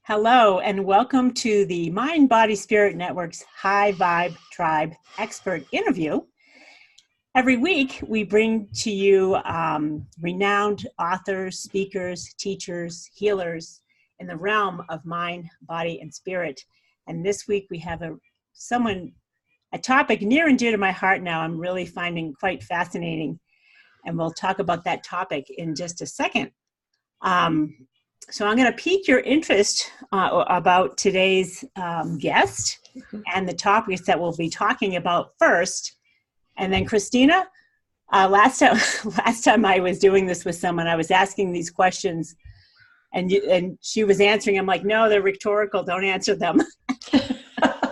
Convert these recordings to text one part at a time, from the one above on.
Hello, and welcome to the Mind, Body, Spirit Network's High Vibe Tribe Expert Interview. Every week, we bring to you renowned authors, speakers, teachers, healers in the realm of mind, body, and spirit. And this week, we have a topic near and dear to my heart now. I'm really finding quite fascinating, and we'll talk about that topic in just a second. So I'm going to pique your interest about today's guest and the topics that we'll be talking about first. And then Christina, last time I was doing this with someone, I was asking these questions and she was answering. I'm like, no, they're rhetorical. Don't answer them.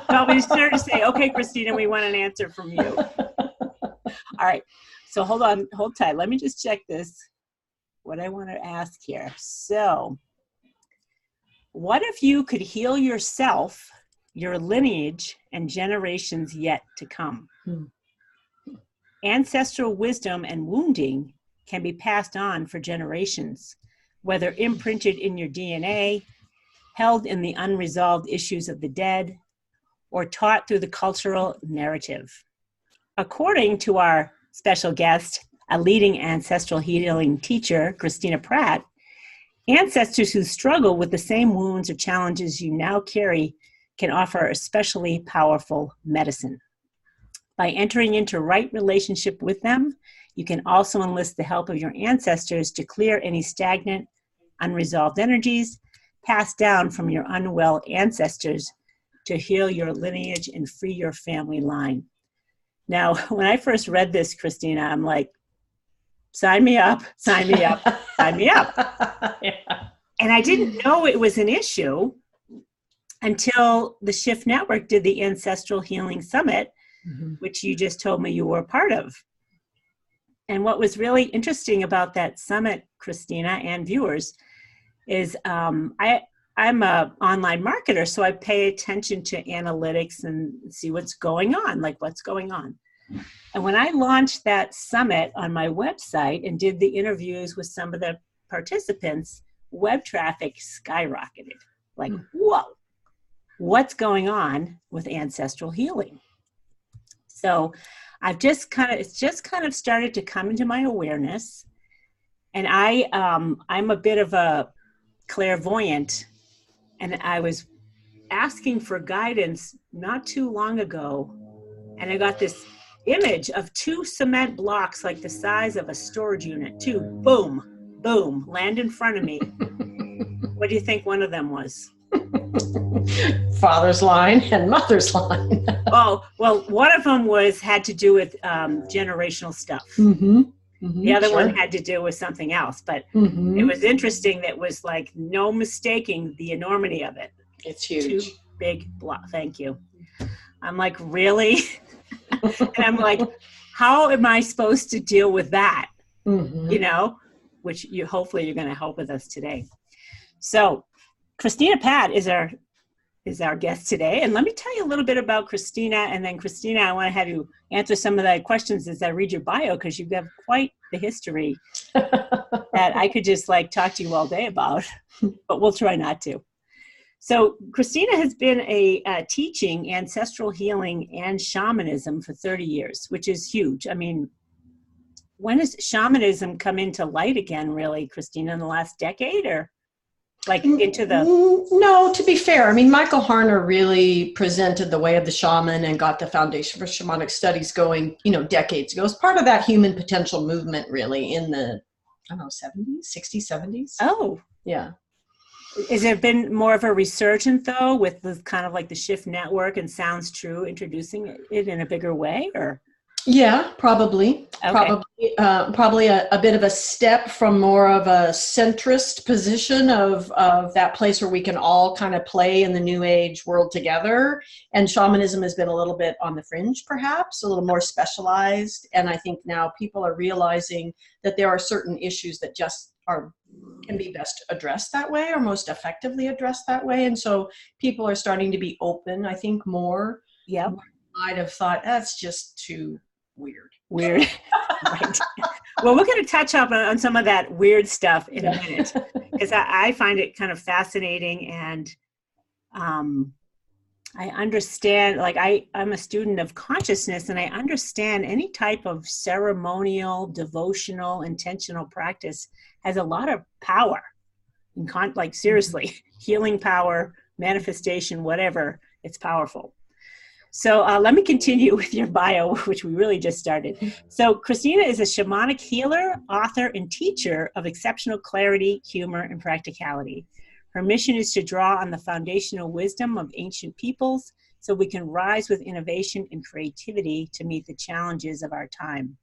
I'll be sure to say, okay, Christina, we want an answer from you. All right. So hold tight. Let me just check this. What I want to ask here. So, what if you could heal yourself, your lineage, and generations yet to come? Ancestral wisdom and wounding can be passed on for generations, whether imprinted in your DNA, held in the unresolved issues of the dead, or taught through the cultural narrative. According to our special guest, a leading ancestral healing teacher, Christina Pratt, ancestors who struggle with the same wounds or challenges you now carry can offer especially powerful medicine. By entering into right relationship with them, you can also enlist the help of your ancestors to clear any stagnant, unresolved energies passed down from your unwell ancestors to heal your lineage and free your family line. Now, when I first read this, Christina, I'm like, sign me up, sign me up, sign me up. Yeah. And I didn't know it was an issue until the Shift Network did the Ancestral Healing Summit, which you just told me you were a part of. And what was really interesting about that summit, Christina, and viewers, is I'm an online marketer, so I pay attention to analytics and see what's going on, like what's going on. And when I launched that summit on my website and did the interviews with some of the participants, web traffic skyrocketed. Like, whoa, what's going on with ancestral healing? So it's just kind of started to come into my awareness. And I'm a bit of a clairvoyant, and I was asking for guidance not too long ago, and I got this image of two cement blocks like the size of a storage unit. Two, boom, boom, land in front of me. What do you think one of them was? Father's line and mother's line. Oh, well, one of them had to do with generational stuff. The other one had to do with something else, but it was interesting. That was like no mistaking the enormity of it. It's huge. Two big blocks. Thank you. I'm like, really? And I'm like, how am I supposed to deal with that? You know, which hopefully you're going to help with us today. So Christina Pratt is our guest today. And let me tell you a little bit about Christina. And then Christina, I want to have you answer some of the questions as I read your bio, because you have quite the history that I could just like talk to you all day about, but we'll try not to. So Christina has been teaching ancestral healing and shamanism for 30 years, which is huge. I mean, when has shamanism come into light again, really, Christina, in the last decade, or like into the... No, to be fair, I mean, Michael Harner really presented the way of the shaman and got the foundation for shamanic studies going, decades ago. It was part of that human potential movement, really, in the, 60s, 70s. Oh. Yeah. Has there been more of a resurgence, though, with the kind of like the Shift Network and Sounds True introducing it in a bigger way, or? Yeah, probably. Okay. Probably a bit of a step from more of a centrist position of that place where we can all kind of play in the new age world together. And shamanism has been a little bit on the fringe, perhaps, a little more specialized. And I think now people are realizing that there are certain issues that just can be best addressed that way, or most effectively addressed that way. And so people are starting to be open, I think, more. Yeah. I'd have thought that's just too weird. Weird. Right. Well, we're going to touch up on some of that weird stuff in a minute, because I find it kind of fascinating, and I understand, like I'm a student of consciousness, and I understand any type of ceremonial, devotional, intentional practice has a lot of power. Like seriously, healing power, manifestation, whatever, it's powerful. So let me continue with your bio, which we really just started. So Christina is a shamanic healer, author, and teacher of exceptional clarity, humor, and practicality. Her mission is to draw on the foundational wisdom of ancient peoples so we can rise with innovation and creativity to meet the challenges of our time.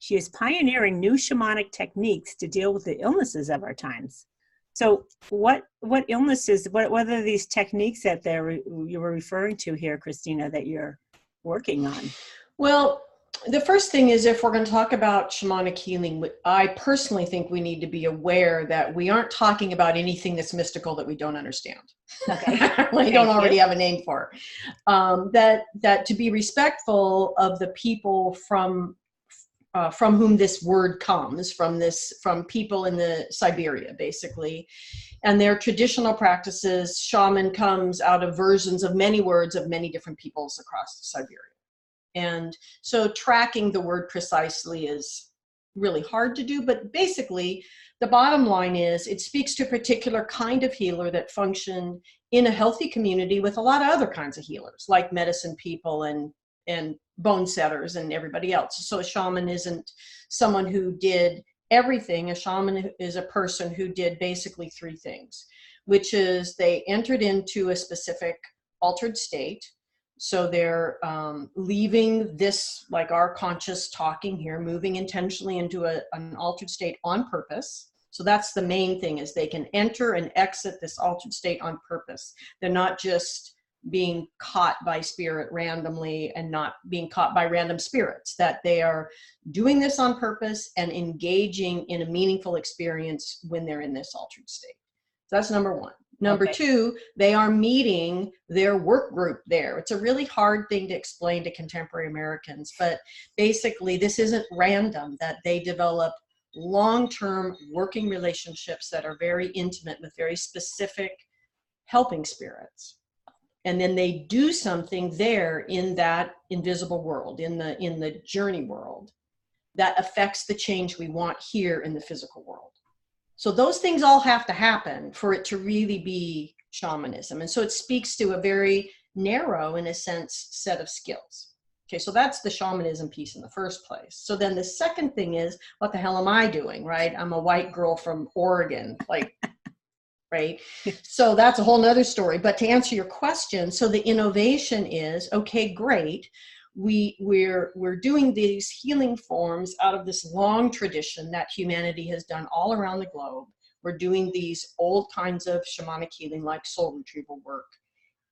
She is pioneering new shamanic techniques to deal with the illnesses of our times. So what illnesses, what are these techniques that you were referring to here, Christina, that you're working on? Well, the first thing is, if we're going to talk about shamanic healing, I personally think we need to be aware that we aren't talking about anything that's mystical that we don't understand. Okay. We don't already have a name for. That to be respectful of the people from whom this word comes, from people in the Siberia, basically, and their traditional practices. Shaman comes out of versions of many words of many different peoples across Siberia. And so tracking the word precisely is really hard to do, but basically the bottom line is it speaks to a particular kind of healer that function in a healthy community with a lot of other kinds of healers, like medicine people and bone setters and everybody else. So a shaman isn't someone who did everything. A shaman is a person who did basically three things, which is they entered into a specific altered state. So they're leaving this, like our conscious talking here, moving intentionally into an altered state on purpose. So that's the main thing, is they can enter and exit this altered state on purpose. They're not just being caught by spirit randomly and not being caught by random spirits, that they are doing this on purpose and engaging in a meaningful experience when they're in this altered state. So that's number one. Number two, they are meeting their work group there. It's a really hard thing to explain to contemporary Americans, but basically this isn't random, that they develop long-term working relationships that are very intimate with very specific helping spirits. And then they do something there in that invisible world, in the journey world, that affects the change we want here in the physical world. So those things all have to happen for it to really be shamanism. And so it speaks to a very narrow, in a sense, set of skills. Okay, so that's the shamanism piece in the first place. So then the second thing is, what the hell am I doing, right? I'm a white girl from Oregon, like, right? So that's a whole nother story. But to answer your question, so the innovation is, okay, great. We're doing these healing forms out of this long tradition that humanity has done all around the globe. We're doing these old kinds of shamanic healing, like soul retrieval work.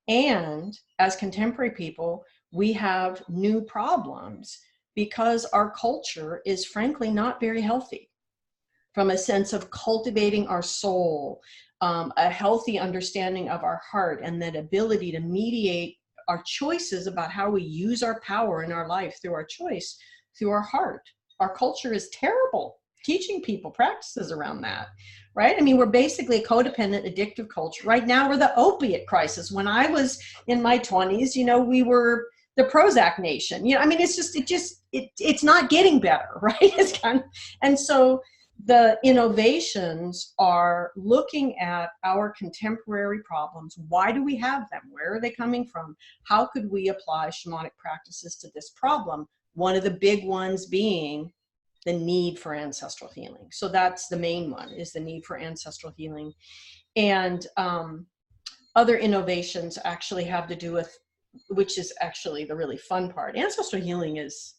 And as contemporary people, we have new problems because our culture is frankly not very healthy from a sense of cultivating our soul, a healthy understanding of our heart, and that ability to mediate our choices about how we use our power in our life through our choice, through our heart. Our culture is terrible teaching people practices around that, right? I mean, we're basically a codependent, addictive culture. Right now, we're the opiate crisis. When I was in my 20s, we were the Prozac nation. I mean, it's not getting better, right? It's kind of, and so the innovations are looking at our contemporary problems. Why do we have them? Where are they coming from? How could we apply shamanic practices to this problem? One of the big ones being the need for ancestral healing. So that's the main one, is the need for ancestral healing. And other innovations actually have to do with, which is actually the really fun part. Ancestral healing is,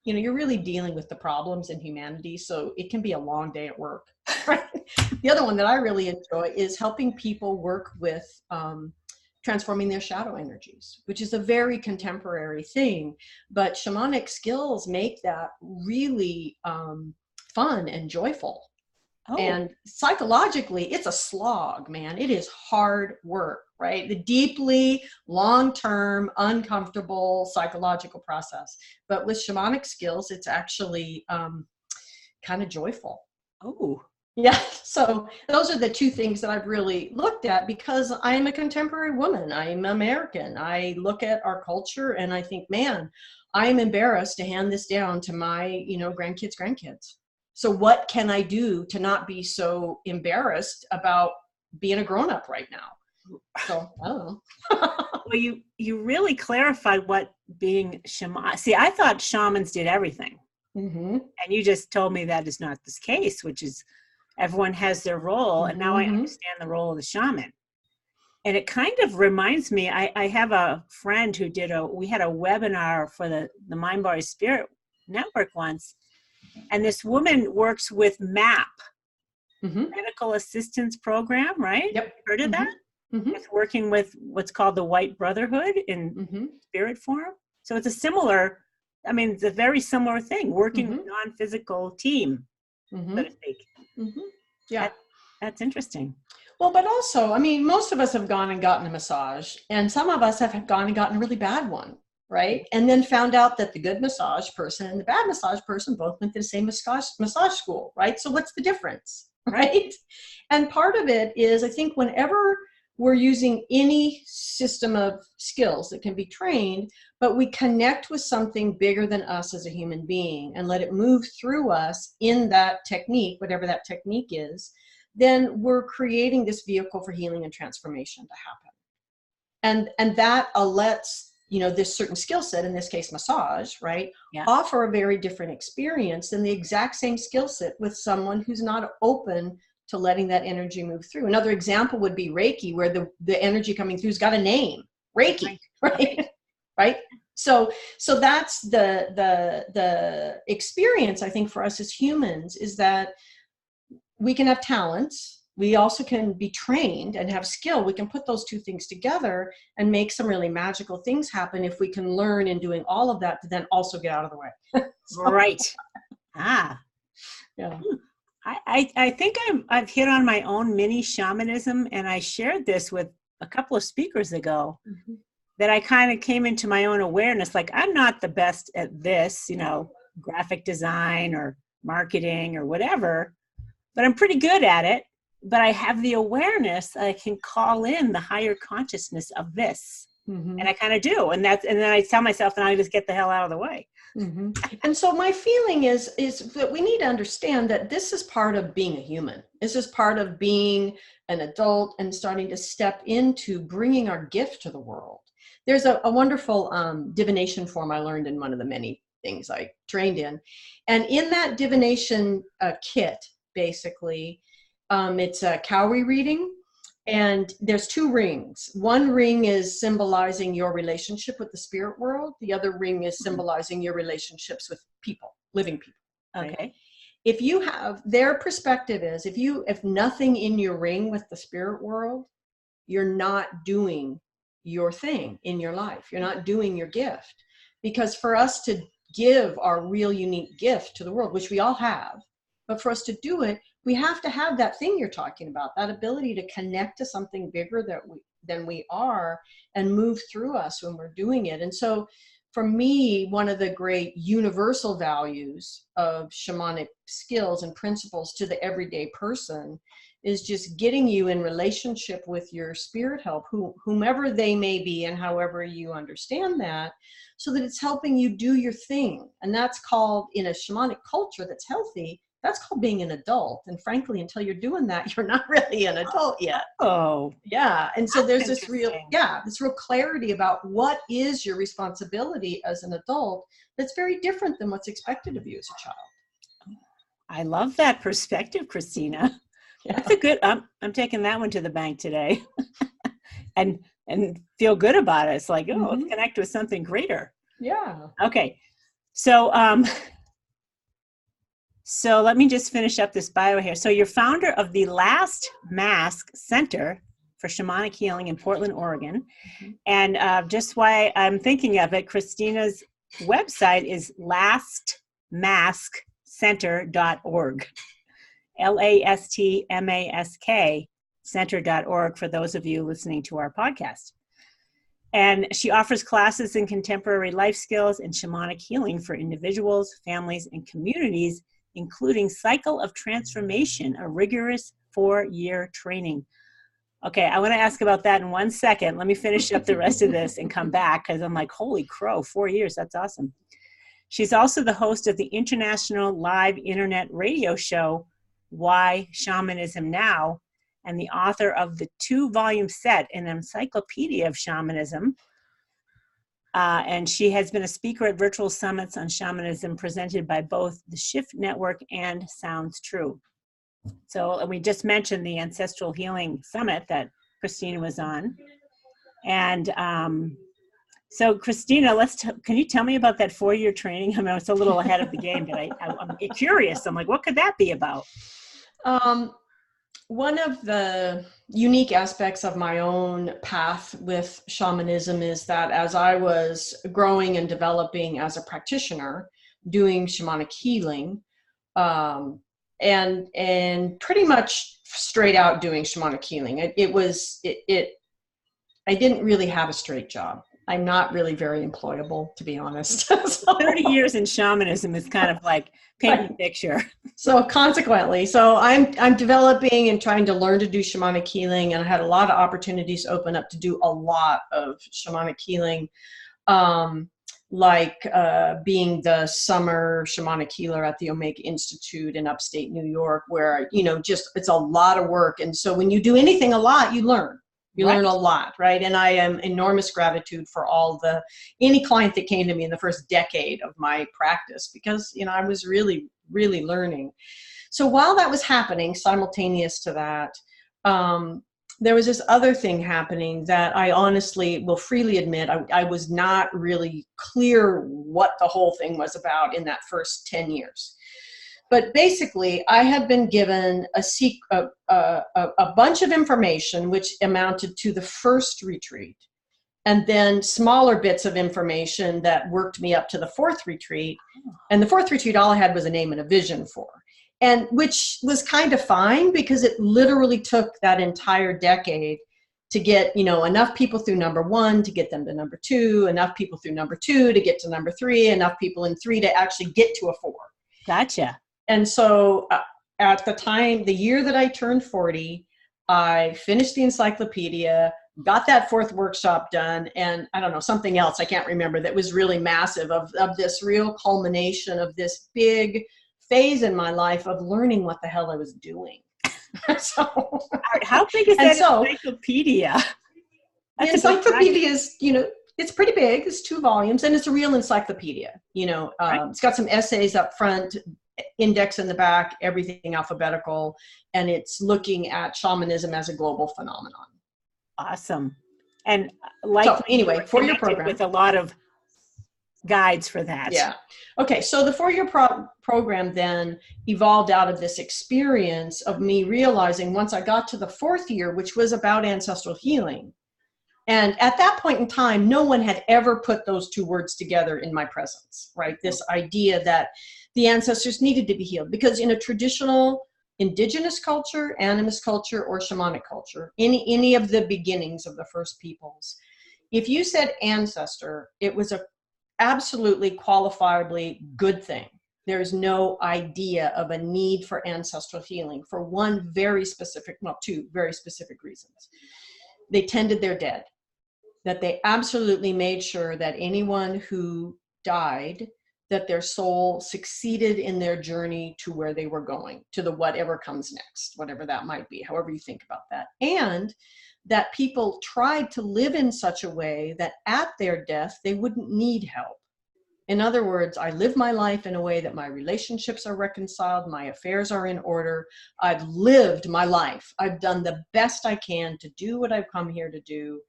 you're really dealing with the problems in humanity, so it can be a long day at work. Right? The other one that I really enjoy is helping people work with transforming their shadow energies, which is a very contemporary thing, but shamanic skills make that really fun and joyful. Oh, And psychologically, it's a slog, man. It is hard work, right? The deeply long-term, uncomfortable psychological process. But with shamanic skills, it's actually kind of joyful. oh, Yeah. So those are the two things that I've really looked at because I'm a contemporary woman. I'm American. I look at our culture and I think, man, I'm embarrassed to hand this down to my, grandkids. So what can I do to not be so embarrassed about being a grown-up right now? So I don't know. well, you really clarified what being shaman. See, I thought shamans did everything, Mm-hmm. and you just told me that is not this case, which is everyone has their role, and now I Mm-hmm. understand the role of the shaman. And it kind of reminds me, I have a friend who we had a webinar for the Mind Body Spirit Network once, and this woman works with MAP, Mm-hmm. Medical Assistance Program, right? Yep. Heard of Mm-hmm. that? Mm-hmm. It's working with what's called the White Brotherhood in Mm-hmm. spirit form. So it's it's a very similar thing, working Mm-hmm. with non-physical team, Mm-hmm. so to speak. Mm-hmm. Yeah. That's interesting. Well, but also, most of us have gone and gotten a massage, and some of us have gone and gotten a really bad one, right? And then found out that the good massage person and the bad massage person both went to the same massage school, right? So what's the difference, right? And part of it is, I think, whenever we're using any system of skills that can be trained, but we connect with something bigger than us as a human being and let it move through us in that technique, whatever that technique is, then we're creating this vehicle for healing and transformation to happen. And that lets, this certain skill set, in this case, massage, right, Yeah. offer a very different experience than the exact same skill set with someone who's not open to letting that energy move through. Another example would be Reiki, where the energy coming through's got a name, Reiki, right? Right? So that's the experience, I think, for us as humans, is that we can have talents. We also can be trained and have skill. We can put those two things together and make some really magical things happen if we can learn in doing all of that to then also get out of the way. Right. Yeah. I think I've hit on my own mini shamanism, and I shared this with a couple of speakers ago, Mm-hmm. that I kind of came into my own awareness, like I'm not the best at this, graphic design or marketing or whatever, but I'm pretty good at it. But I have the awareness that I can call in the higher consciousness of this. Mm-hmm. And I kind of do. And then I tell myself, and I just get the hell out of the way. Mm-hmm. And so my feeling is that we need to understand that this is part of being a human. This is part of being an adult and starting to step into bringing our gift to the world. There's a wonderful divination form I learned in one of the many things I trained in. And in that divination kit, basically, it's a cowrie reading. And there's two rings. One ring is symbolizing your relationship with the spirit world. The other ring is symbolizing your relationships with people, living people. Right? Okay. If you have, their perspective is, if nothing in your ring with the spirit world, you're not doing your thing in your life. You're not doing your gift. Because for us to give our real unique gift to the world, which we all have, but for us to do it, we have to have that thing you're talking about, that ability to connect to something bigger than we are and move through us when we're doing it. And so for me, one of the great universal values of shamanic skills and principles to the everyday person is just getting you in relationship with your spirit help, whomever they may be and however you understand that, so that it's helping you do your thing. And that's called, in a shamanic culture that's healthy, that's called being an adult. And frankly, until you're doing that, you're not really an adult yet. Oh, yeah. And so there's this real clarity about what is your responsibility as an adult that's very different than what's expected of you as a child. I love that perspective, Christina. Yeah. That's a good, I'm taking that one to the bank today and feel good about it. It's like, let's connect with something greater. Yeah. Okay. So, so let me just finish up this bio here. So you're founder of the Last Mask Center for Shamanic Healing in Portland, Oregon. And just why I'm thinking of it, Christina's website is lastmaskcenter.org. LASTMASK center.org for those of you listening to our podcast. And she offers classes in contemporary life skills and shamanic healing for individuals, families, and communities, including Cycle of Transformation, a rigorous 4-year training. Okay, I want to ask about that in 1 second. Let me finish up the rest of this and come back, because I'm like, holy crow, 4 years, that's awesome. She's also the host of the international live internet radio show, Why Shamanism Now, and the author of the 2-volume set, An Encyclopedia of Shamanism. And she has been a speaker at virtual summits on shamanism presented by both the Shift Network and Sounds True. So we just mentioned the Ancestral Healing Summit that Christina was on. And so Christina, can you tell me about that 4-year training? I mean, it's a little ahead of the game, but I'm curious. I'm like, what could that be about? One of the unique aspects of my own path with shamanism is that as I was growing and developing as a practitioner, doing shamanic healing, and pretty much straight out doing shamanic healing, I didn't really have a straight job. I'm not really very employable, to be honest. So, 30 years in shamanism is kind of like painting a picture. So consequently, I'm developing and trying to learn to do shamanic healing, and I had a lot of opportunities open up to do a lot of shamanic healing, being the summer shamanic healer at the Omega Institute in upstate New York, where, just it's a lot of work. And so when you do anything a lot, you learn. You learn a lot, right? And I am enormous gratitude for any client that came to me in the first decade of my practice, because, I was really, really learning. So while that was happening, simultaneous to that, there was this other thing happening that I honestly will freely admit, I was not really clear what the whole thing was about in that first 10 years. But basically, I had been given a bunch of information which amounted to the first retreat, and then smaller bits of information that worked me up to the 4th retreat. And the 4th retreat, all I had was a name and a vision for, and which was kind of fine, because it literally took that entire decade to get, enough people through number 1 to get them to number 2, enough people through number 2 to get to number 3, enough people in 3 to actually get to a 4. Gotcha. And so at the year that I turned 40, I finished the encyclopedia, got that 4th workshop done, and I don't know, something else I can't remember that was really massive, of this real culmination of this big phase in my life of learning what the hell I was doing. So, how big is that encyclopedia? The encyclopedia is, it's pretty big. It's 2 volumes, and it's a real encyclopedia. It's got some essays up front, index in the back, everything alphabetical, and it's looking at shamanism as a global phenomenon. Awesome. And anyway, 4-year program with a lot of guides for that. Yeah. Okay. So the 4-year program then evolved out of this experience of me realizing, once I got to the 4th year, which was about ancestral healing, and at that point in time, no one had ever put those 2 words together in my presence, right? This idea that the ancestors needed to be healed, because in a traditional indigenous culture, animist culture, or shamanic culture, any of the beginnings of the first peoples, if you said ancestor, it was a absolutely qualifiably good thing. There's no idea of a need for ancestral healing for 2 very specific reasons. They tended their dead, that they absolutely made sure that anyone who died, that their soul succeeded in their journey to where they were going, to the whatever comes next, whatever that might be, however you think about that. And that people tried to live in such a way that at their death, they wouldn't need help. In other words, I live my life in a way that my relationships are reconciled, my affairs are in order. I've lived my life. I've done the best I can to do what I've come here to do,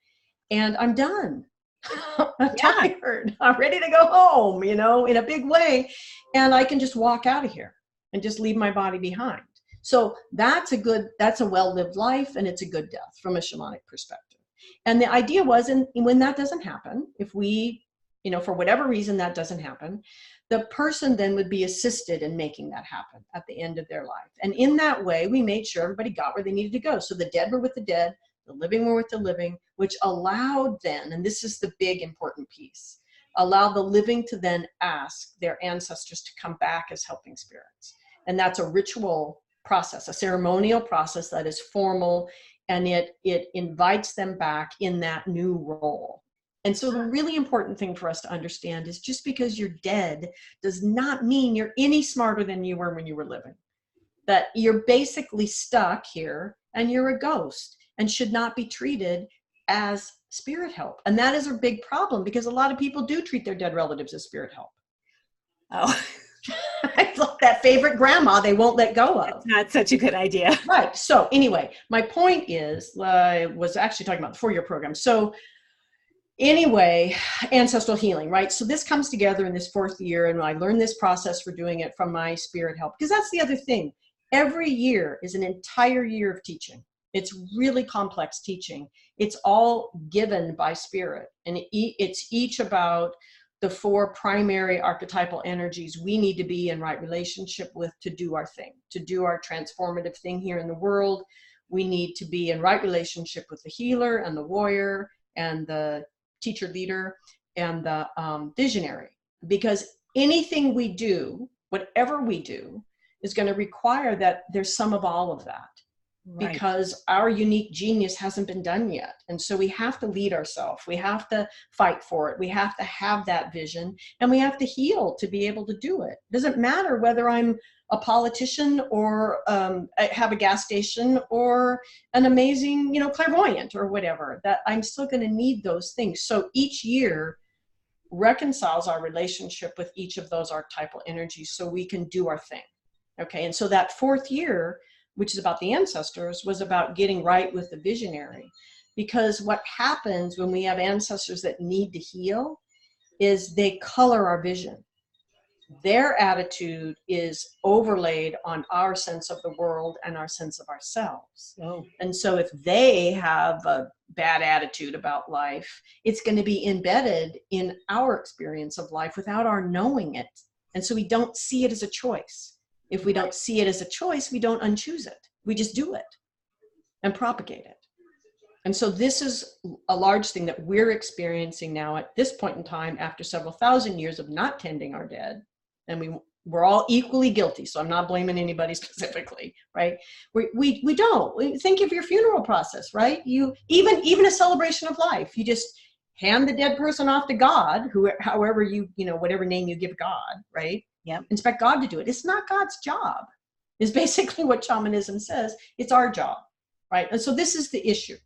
and I'm done. I'm tired. I'm ready to go home, in a big way. And I can just walk out of here and just leave my body behind. So that's a well-lived life, and it's a good death from a shamanic perspective. And the idea was, and when that doesn't happen, if we you know, for whatever reason that doesn't happen, the person then would be assisted in making that happen at the end of their life. And in that way, we made sure everybody got where they needed to go. So the dead were with the dead, the living were with the living, which allowed then, and this is the big important piece, allow the living to then ask their ancestors to come back as helping spirits. And that's a ritual process, a ceremonial process that is formal, and it invites them back in that new role. And so the really important thing for us to understand is just because you're dead does not mean you're any smarter than you were when you were living. That you're basically stuck here and you're a ghost and should not be treated as spirit help. And that is a big problem because a lot of people do treat their dead relatives as spirit help. Oh, I love that favorite grandma they won't let go of. that's not such a good idea. Right. So anyway, my point is, I was actually talking about the 4-year program. So anyway, ancestral healing, right? So this comes together in this 4th year, and I learned this process for doing it from my spirit help, because that's the other thing. Every year is an entire year of teaching. It's really complex teaching. It's all given by spirit, and it's each about the 4 primary archetypal energies we need to be in right relationship with to do our thing, to do our transformative thing here in the world. We need to be in right relationship with the healer and the warrior and the teacher leader and the visionary, because anything we do, whatever we do, is going to require that there's some of all of that. Right. Because our unique genius hasn't been done yet. And so we have to lead ourselves. We have to fight for it. We have to have that vision, and we have to heal to be able to do it. It doesn't matter whether I'm a politician or have a gas station or an amazing, you know, clairvoyant or whatever, that I'm still going to need those things. So each year reconciles our relationship with each of those archetypal energies so we can do our thing. Okay. And so that 4th year, which is about the ancestors, was about getting right with the visionary. Because what happens when we have ancestors that need to heal is they color our vision. Their attitude is overlaid on our sense of the world and our sense of ourselves. Oh. And so if they have a bad attitude about life, it's going to be embedded in our experience of life without our knowing it. And so we don't see it as a choice. If we don't see it as a choice, we don't unchoose it. We just do it and propagate it. And so this is a large thing that we're experiencing now at this point in time after several thousand years of not tending our dead. And we're all equally guilty. So I'm not blaming anybody specifically, right? We don't. Think of your funeral process, right? You even a celebration of life. You just hand the dead person off to God, however you know, whatever name you give God, right? Yep. Expect God to do it. It's not God's job, is basically what shamanism says. It's our job, right? And so this is the issue.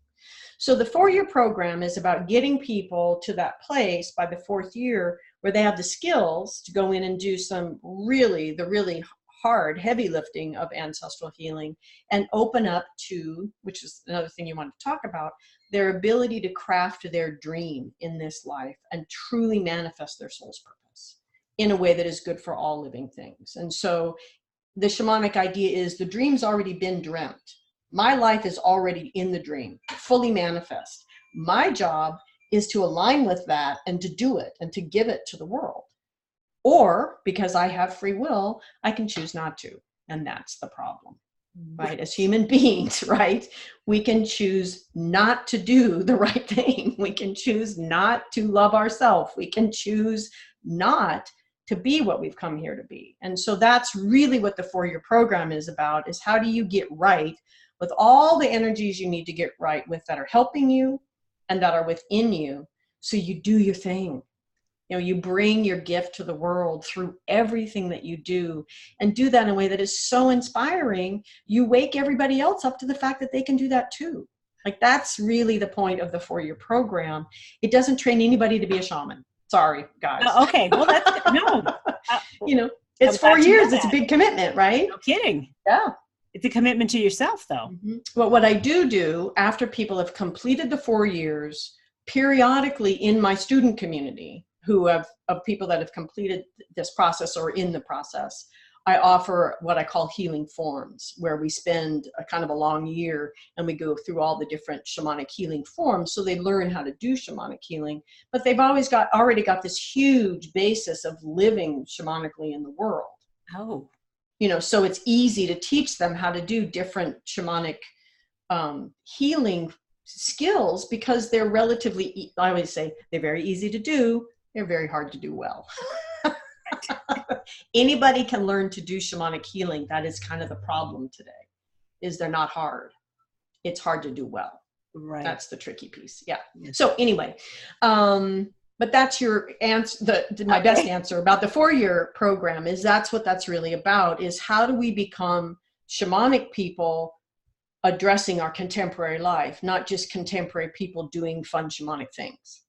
So the 4-year program is about getting people to that place by the 4th year where they have the skills to go in and do the really hard, heavy lifting of ancestral healing and open up to, which is another thing you want to talk about, their ability to craft their dream in this life and truly manifest their soul's purpose in a way that is good for all living things. And so the shamanic idea is the dream's already been dreamt. My life is already in the dream, fully manifest. My job is to align with that and to do it and to give it to the world. Or because I have free will, I can choose not to. And that's the problem, right? As human beings, right? We can choose not to do the right thing. We can choose not to love ourselves. We can choose not to be what we've come here to be. And so that's really what the 4-year program is about, is how do you get right with all the energies you need to get right with that are helping you and that are within you, so you do your thing. You know, you bring your gift to the world through everything that you do, and do that in a way that is so inspiring. You wake everybody else up to the fact that they can do that too. Like, that's really the point of the 4-year program. It doesn't train anybody to be a shaman. Sorry, guys. Okay, well, that's no. You know, it's 4 years. It's a big commitment, right? No kidding. Yeah. It's a commitment to yourself, though. Mm-hmm. Well, what I do after people have completed the 4 years, periodically in my student community, of people that have completed this process or in the process, I offer what I call healing forms, where we spend a kind of a long year and we go through all the different shamanic healing forms. So they learn how to do shamanic healing, but they've already got this huge basis of living shamanically in the world. Oh. You know, so it's easy to teach them how to do different shamanic healing skills, because they're relatively, I always say they're very easy to do. They're very hard to do well. Anybody can learn to do shamanic healing. That is kind of the problem today, is they're not hard. It's hard to do well. Right. That's the tricky piece. Yeah. So anyway, but that's your answer. My best answer about the 4-year program is that's what that's really about, is how do we become shamanic people addressing our contemporary life, not just contemporary people doing fun shamanic things.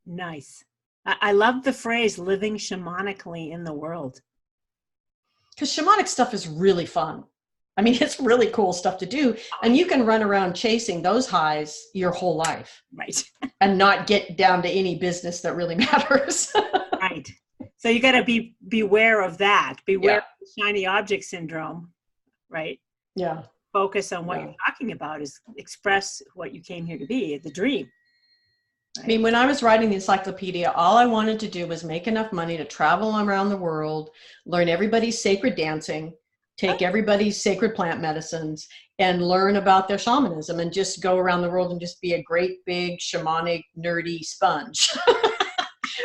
Nice. I love the phrase living shamanically in the world. Because shamanic stuff is really fun. I mean, it's really cool stuff to do. And you can run around chasing those highs your whole life. Right. And not get down to any business that really matters. Right. So you got to beware of that. Beware of the shiny object syndrome. Right. Yeah. Focus on what you're talking about, is express what you came here to be, the dream. Right? I mean, when I was writing the encyclopedia, all I wanted to do was make enough money to travel around the world, learn everybody's sacred dancing, take everybody's sacred plant medicines, and learn about their shamanism, and just go around the world and just be a great big shamanic nerdy sponge.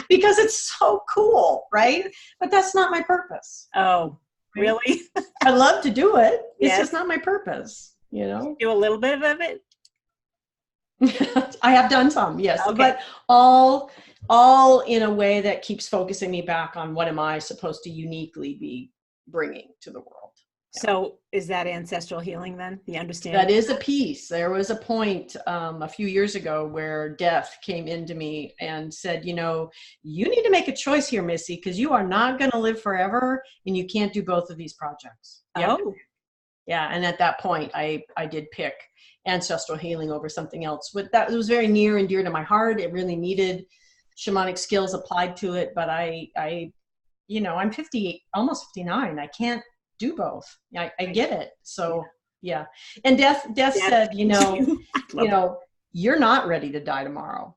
Because it's so cool, right? But that's not my purpose. Oh, really? I love to do it. It's Yes. just not my purpose, you know? Do a little bit of it? I have done some, yes. Okay. But all in a way that keeps focusing me back on what am I supposed to uniquely be bringing to the world. So is that ancestral healing then? The understanding? That is a piece. There was a point a few years ago where death came into me and said, you know, you need to make a choice here, Missy, because you are not going to live forever and you can't do both of these projects. Oh. Yeah. And at that point, I did pick ancestral healing over something else. But that was very near and dear to my heart. It really needed shamanic skills applied to it. But I you know, I'm 58, almost 59. I can't do both. I get it. So yeah. And death said, you know, you're not ready to die tomorrow.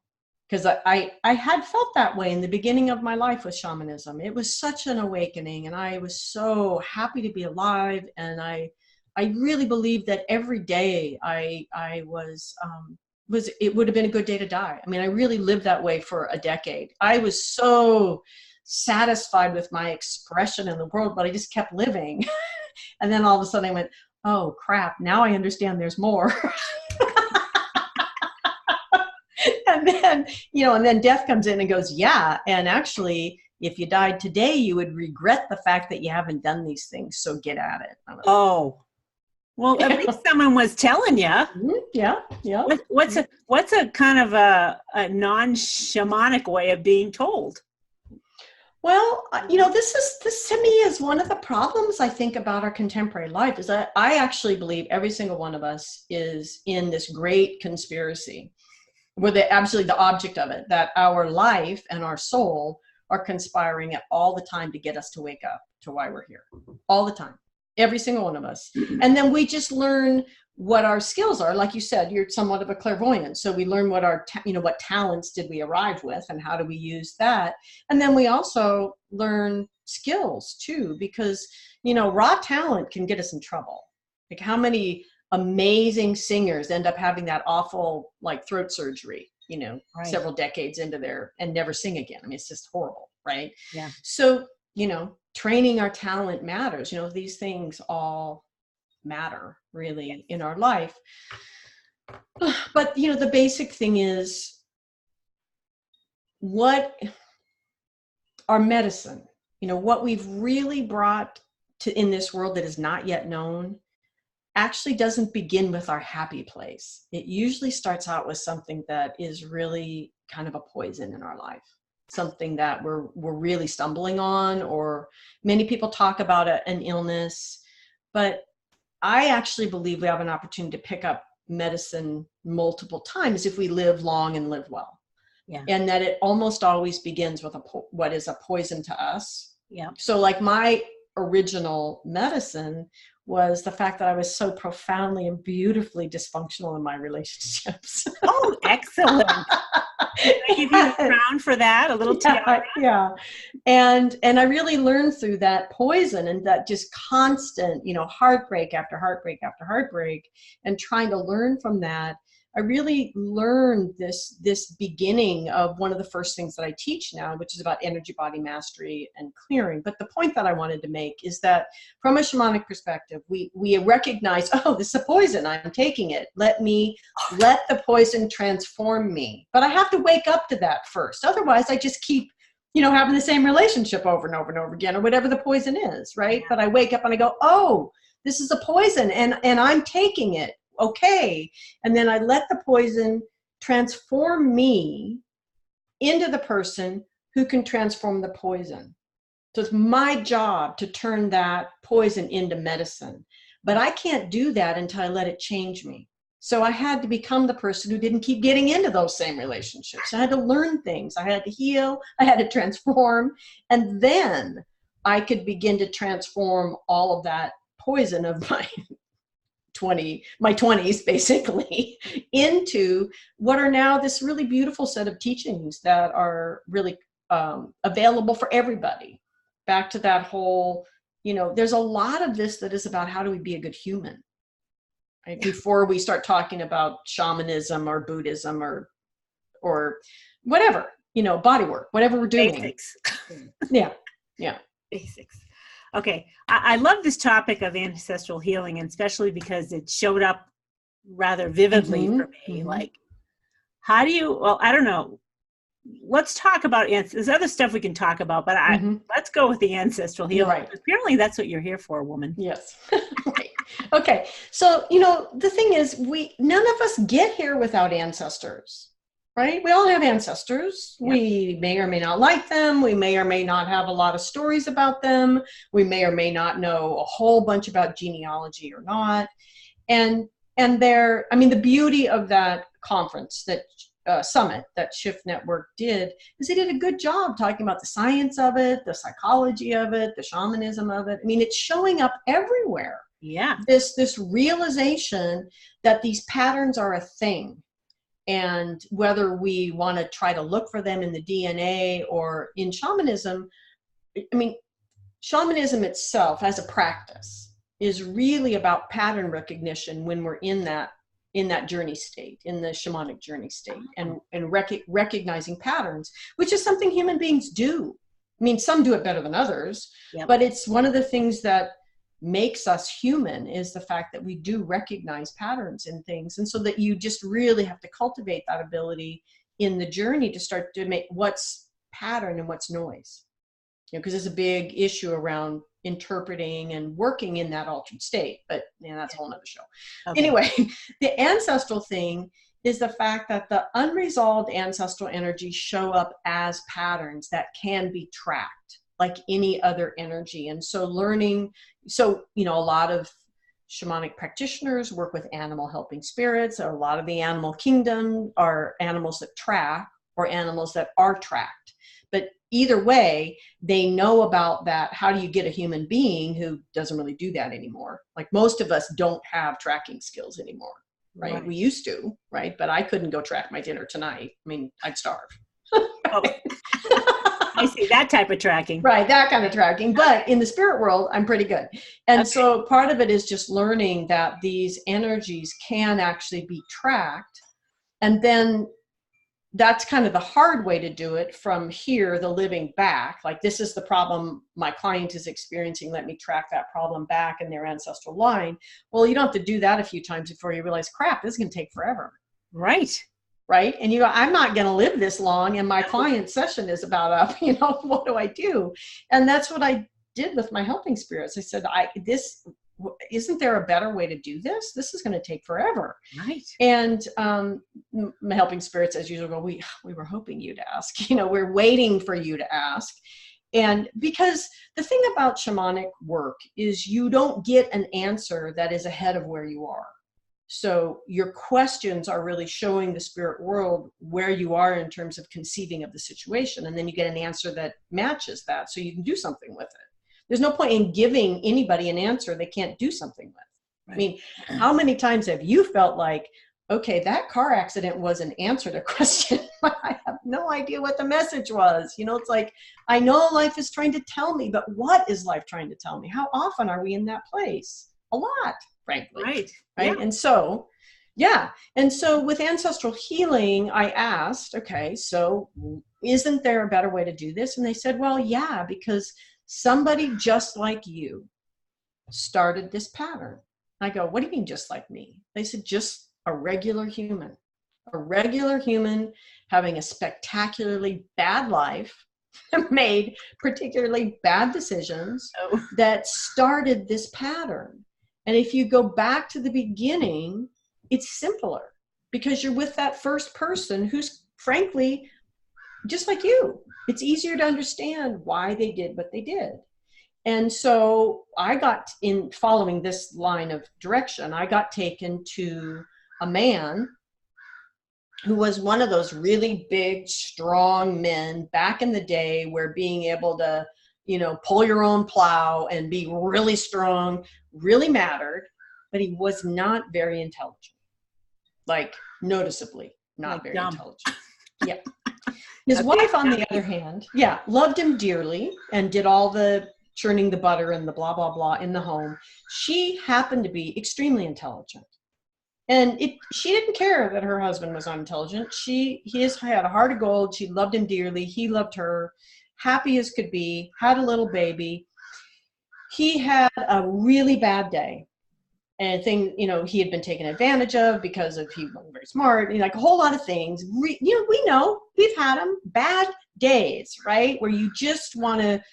Because I had felt that way in the beginning of my life with shamanism. It was such an awakening, and I was so happy to be alive. And I really believed that every day I was it would have been a good day to die. I mean, I really lived that way for a decade. I was so satisfied with my expression in the world, but I just kept living. And then all of a sudden I went, oh crap, now I understand there's more. And then, you know, and then death comes in and goes, yeah. And actually, if you died today, you would regret the fact that you haven't done these things. So get at it. Oh, well, at least someone was telling you. Yeah. Yeah. What's a kind of a non-shamanic way of being told? Well, you know, this to me is one of the problems I think about our contemporary life, is that I actually believe every single one of us is in this great conspiracy. We're absolutely the object of it, that our life and our soul are conspiring at all the time to get us to wake up to why we're here. All the time. Every single one of us. And then we just learn what our skills are. Like you said, you're somewhat of a clairvoyant. So we learn what what talents did we arrive with and how do we use that? And then we also learn skills too, because, you know, raw talent can get us in trouble. Like how many amazing singers end up having that awful like throat surgery, you know, several decades into and never sing again. I mean, it's just horrible, right? Yeah. So, you know, training our talent matters. You know, these things all matter really in our life. But, you know, the basic thing is what our medicine, you know, what we've really brought to in this world that is not yet known actually doesn't begin with our happy place. It usually starts out with something that is really kind of a poison in our life, something that we're really stumbling on, or many people talk about an illness, but I actually believe we have an opportunity to pick up medicine multiple times if we live long and live well. Yeah. And that it almost always begins with what is a poison to us. Yeah. So like my original medicine was the fact that I was so profoundly and beautifully dysfunctional in my relationships. Oh, excellent. Did I give you a crown for that? A little tiara? Yeah. And I really learned through that poison and that just constant, heartbreak after heartbreak after heartbreak, and trying to learn from that. I really learned this beginning of one of the first things that I teach now, which is about energy body mastery and clearing. But the point that I wanted to make is that from a shamanic perspective, we recognize, oh, this is a poison, I'm taking it. Let the poison transform me. But I have to wake up to that first. Otherwise, I just keep, having the same relationship over and over and over again, or whatever the poison is, right? Yeah. But I wake up and I go, oh, this is a poison, and I'm taking it. Okay. And then I let the poison transform me into the person who can transform the poison. So it's my job to turn that poison into medicine. But I can't do that until I let it change me. So I had to become the person who didn't keep getting into those same relationships. I had to learn things. I had to heal. I had to transform. And then I could begin to transform all of that poison of my 20s basically into what are now this really beautiful set of teachings that are really available for everybody. Back to that whole, there's a lot of this that is about how do we be a good human, right? Before we start talking about shamanism or Buddhism or whatever, body work, whatever we're doing. Basics. Yeah. Basics. Okay, I love this topic of ancestral healing, and especially because it showed up rather vividly for me. Like, how do you, well, I don't know. Let's talk about, there's other stuff we can talk about, but let's go with the ancestral healing. Right. Apparently that's what you're here for, woman. Yes. Right. Okay, so, the thing is, none of us get here without ancestors. Right? We all have ancestors. Yep. We may or may not like them. We may or may not have a lot of stories about them. We may or may not know a whole bunch about genealogy or not. And the beauty of that conference, that summit that Shift Network did, is they did a good job talking about the science of it, the psychology of it, the shamanism of it. It's showing up everywhere. Yeah. This realization that these patterns are a thing. And whether we want to try to look for them in the DNA or in shamanism, shamanism itself as a practice is really about pattern recognition when we're in that journey state, in the shamanic journey state, and recognizing patterns, which is something human beings do. Some do it better than others, yep. But it's one of the things that makes us human is the fact that we do recognize patterns in things. And so that you just really have to cultivate that ability in the journey to start to make what's pattern and what's noise, because there's a big issue around interpreting and working in that altered state, but that's a whole nother show. Okay. Anyway, the ancestral thing is the fact that the unresolved ancestral energies show up as patterns that can be tracked like any other energy. And so a lot of shamanic practitioners work with animal helping spirits. A lot of the animal kingdom are animals that track or animals that are tracked. But either way, they know about that. How do you get a human being who doesn't really do that anymore? Like most of us don't have tracking skills anymore, right? We used to, right? But I couldn't go track my dinner tonight. I'd starve. Oh. I see that type of tracking. Right, that kind of tracking. But in the spirit world, I'm pretty good. And so part of it is just learning that these energies can actually be tracked. And then that's kind of the hard way to do it from here, the living back. Like, this is the problem my client is experiencing. Let me track that problem back in their ancestral line. Well, you don't have to do that a few times before you realize, crap, this is going to take forever. Right. Right. And you go, I'm not going to live this long. And my client session is about up, what do I do? And that's what I did with my helping spirits. I said, isn't there a better way to do this? This is going to take forever. Right. And my helping spirits, as usual, go, we were hoping you'd ask, we're waiting for you to ask. And because the thing about shamanic work is you don't get an answer that is ahead of where you are. So your questions are really showing the spirit world where you are in terms of conceiving of the situation. And then you get an answer that matches that, so you can do something with it. There's no point in giving anybody an answer they can't do something with. Right. I mean, how many times have you felt like, okay, that car accident was an answer to question, but I have no idea what the message was. You know, it's like, I know life is trying to tell me, but what is life trying to tell me? How often are we in that place? A lot, frankly. Right. Right. Yeah. And so, yeah. And so with ancestral healing, I asked, okay, so isn't there a better way to do this? And they said, well, yeah, because somebody just like you started this pattern. I go, what do you mean just like me? They said, just a regular human having a spectacularly bad life, made particularly bad decisions that started this pattern. And if you go back to the beginning, it's simpler because you're with that first person who's frankly just like you. It's easier to understand why they did what they did. And so I got, in following this line of direction, I got taken to a man who was one of those really big, strong men back in the day where being able to, you know, pull your own plow and be really strong really mattered, but he was not very intelligent. Like, noticeably not Like very dumb. intelligent. Yeah. His wife, on the other hand, yeah, loved him dearly and did all the churning the butter and the blah, blah, blah in the home. She happened to be extremely intelligent. And she didn't care that her husband was unintelligent. He had a heart of gold. She loved him dearly. He loved her, happy as could be, had a little baby. He had a really bad day. And you know, he had been taken advantage of because he wasn't very smart, and like a whole lot of things. You know, we've had them, bad days, right? Where you just want to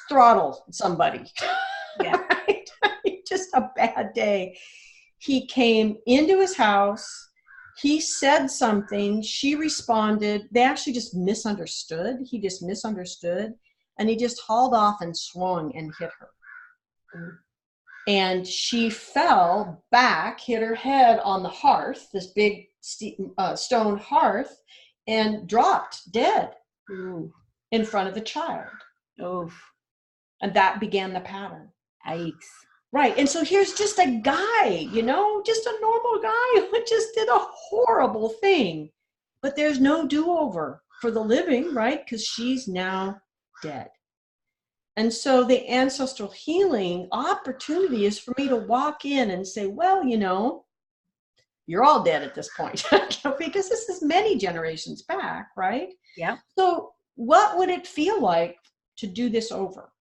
throttle somebody. Yeah. Right? Just a bad day. He came into his house. He said something. She responded. They actually just misunderstood. He just misunderstood. And he just hauled off and swung and hit her. And she fell back, hit her head on the hearth, this big stone hearth, and dropped dead. Ooh. In front of the child. Oh. And that began the pattern. Yikes. Right. And so here's just a guy, you know, just a normal guy who just did a horrible thing. But there's no do-over for the living, right? Because she's now dead. And so the ancestral healing opportunity is for me to walk in and say, well, you know, you're all dead at this point because this is many generations back, right? Yeah. So what would it feel like to do this over?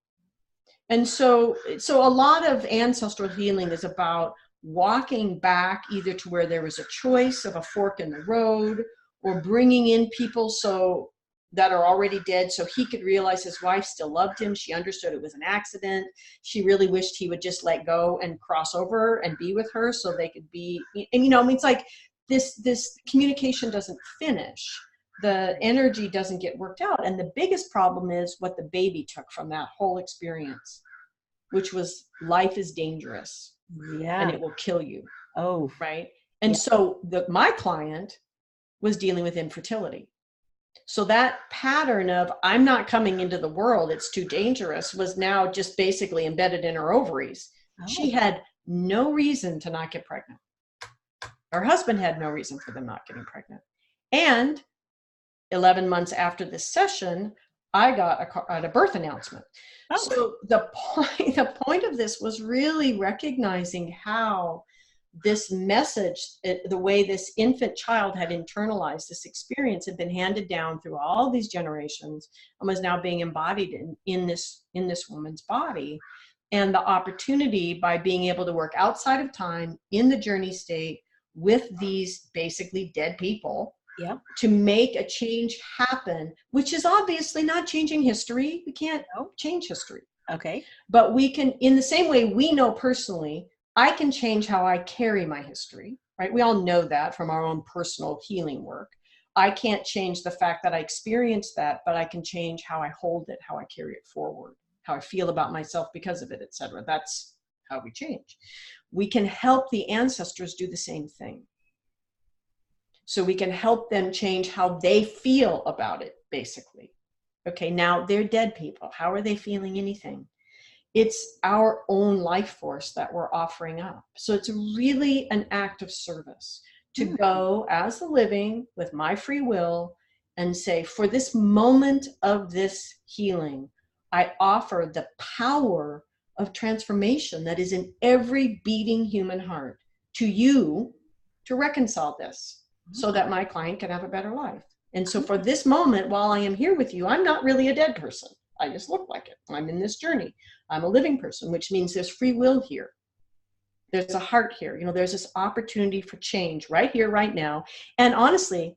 And so a lot of ancestral healing is about walking back either to where there was a choice of a fork in the road, or bringing in people that are already dead so he could realize his wife still loved him. She understood it was an accident. She really wished he would just let go and cross over and be with her so they could be, and you know, I mean, it's like this communication doesn't finish. The energy doesn't get worked out. And the biggest problem is what the baby took from that whole experience, which was life is dangerous. Yeah. And it will kill you. Oh. Right. And so my client was dealing with infertility. So that pattern of I'm not coming into the world, it's too dangerous, was now just basically embedded in her ovaries. Oh. She had no reason to not get pregnant. Her husband had no reason for them not getting pregnant. And 11 months after this session, I got a birth announcement. Oh. So the point of this was really recognizing how this message, the way this infant child had internalized this experience, had been handed down through all these generations and was now being embodied in this woman's body. And the opportunity, by being able to work outside of time in the journey state with these basically dead people, to make a change happen, which is obviously not changing history. We can't change history. Okay. But we can, in the same way we know personally, I can change how I carry my history, right? We all know that from our own personal healing work. I can't change the fact that I experienced that, but I can change how I hold it, how I carry it forward, how I feel about myself because of it, etc. That's how we change. We can help the ancestors do the same thing. So we can help them change how they feel about it, basically. Okay, now they're dead people. How are they feeling anything? It's our own life force that we're offering up. So it's really an act of service to go as a living with my free will and say, for this moment of this healing, I offer the power of transformation that is in every beating human heart to you to reconcile this so that my client can have a better life. And so for this moment, while I am here with you, I'm not really a dead person. I just look like it. I'm in this journey. I'm a living person, which means there's free will here. There's a heart here. You know, there's this opportunity for change right here, right now. And honestly,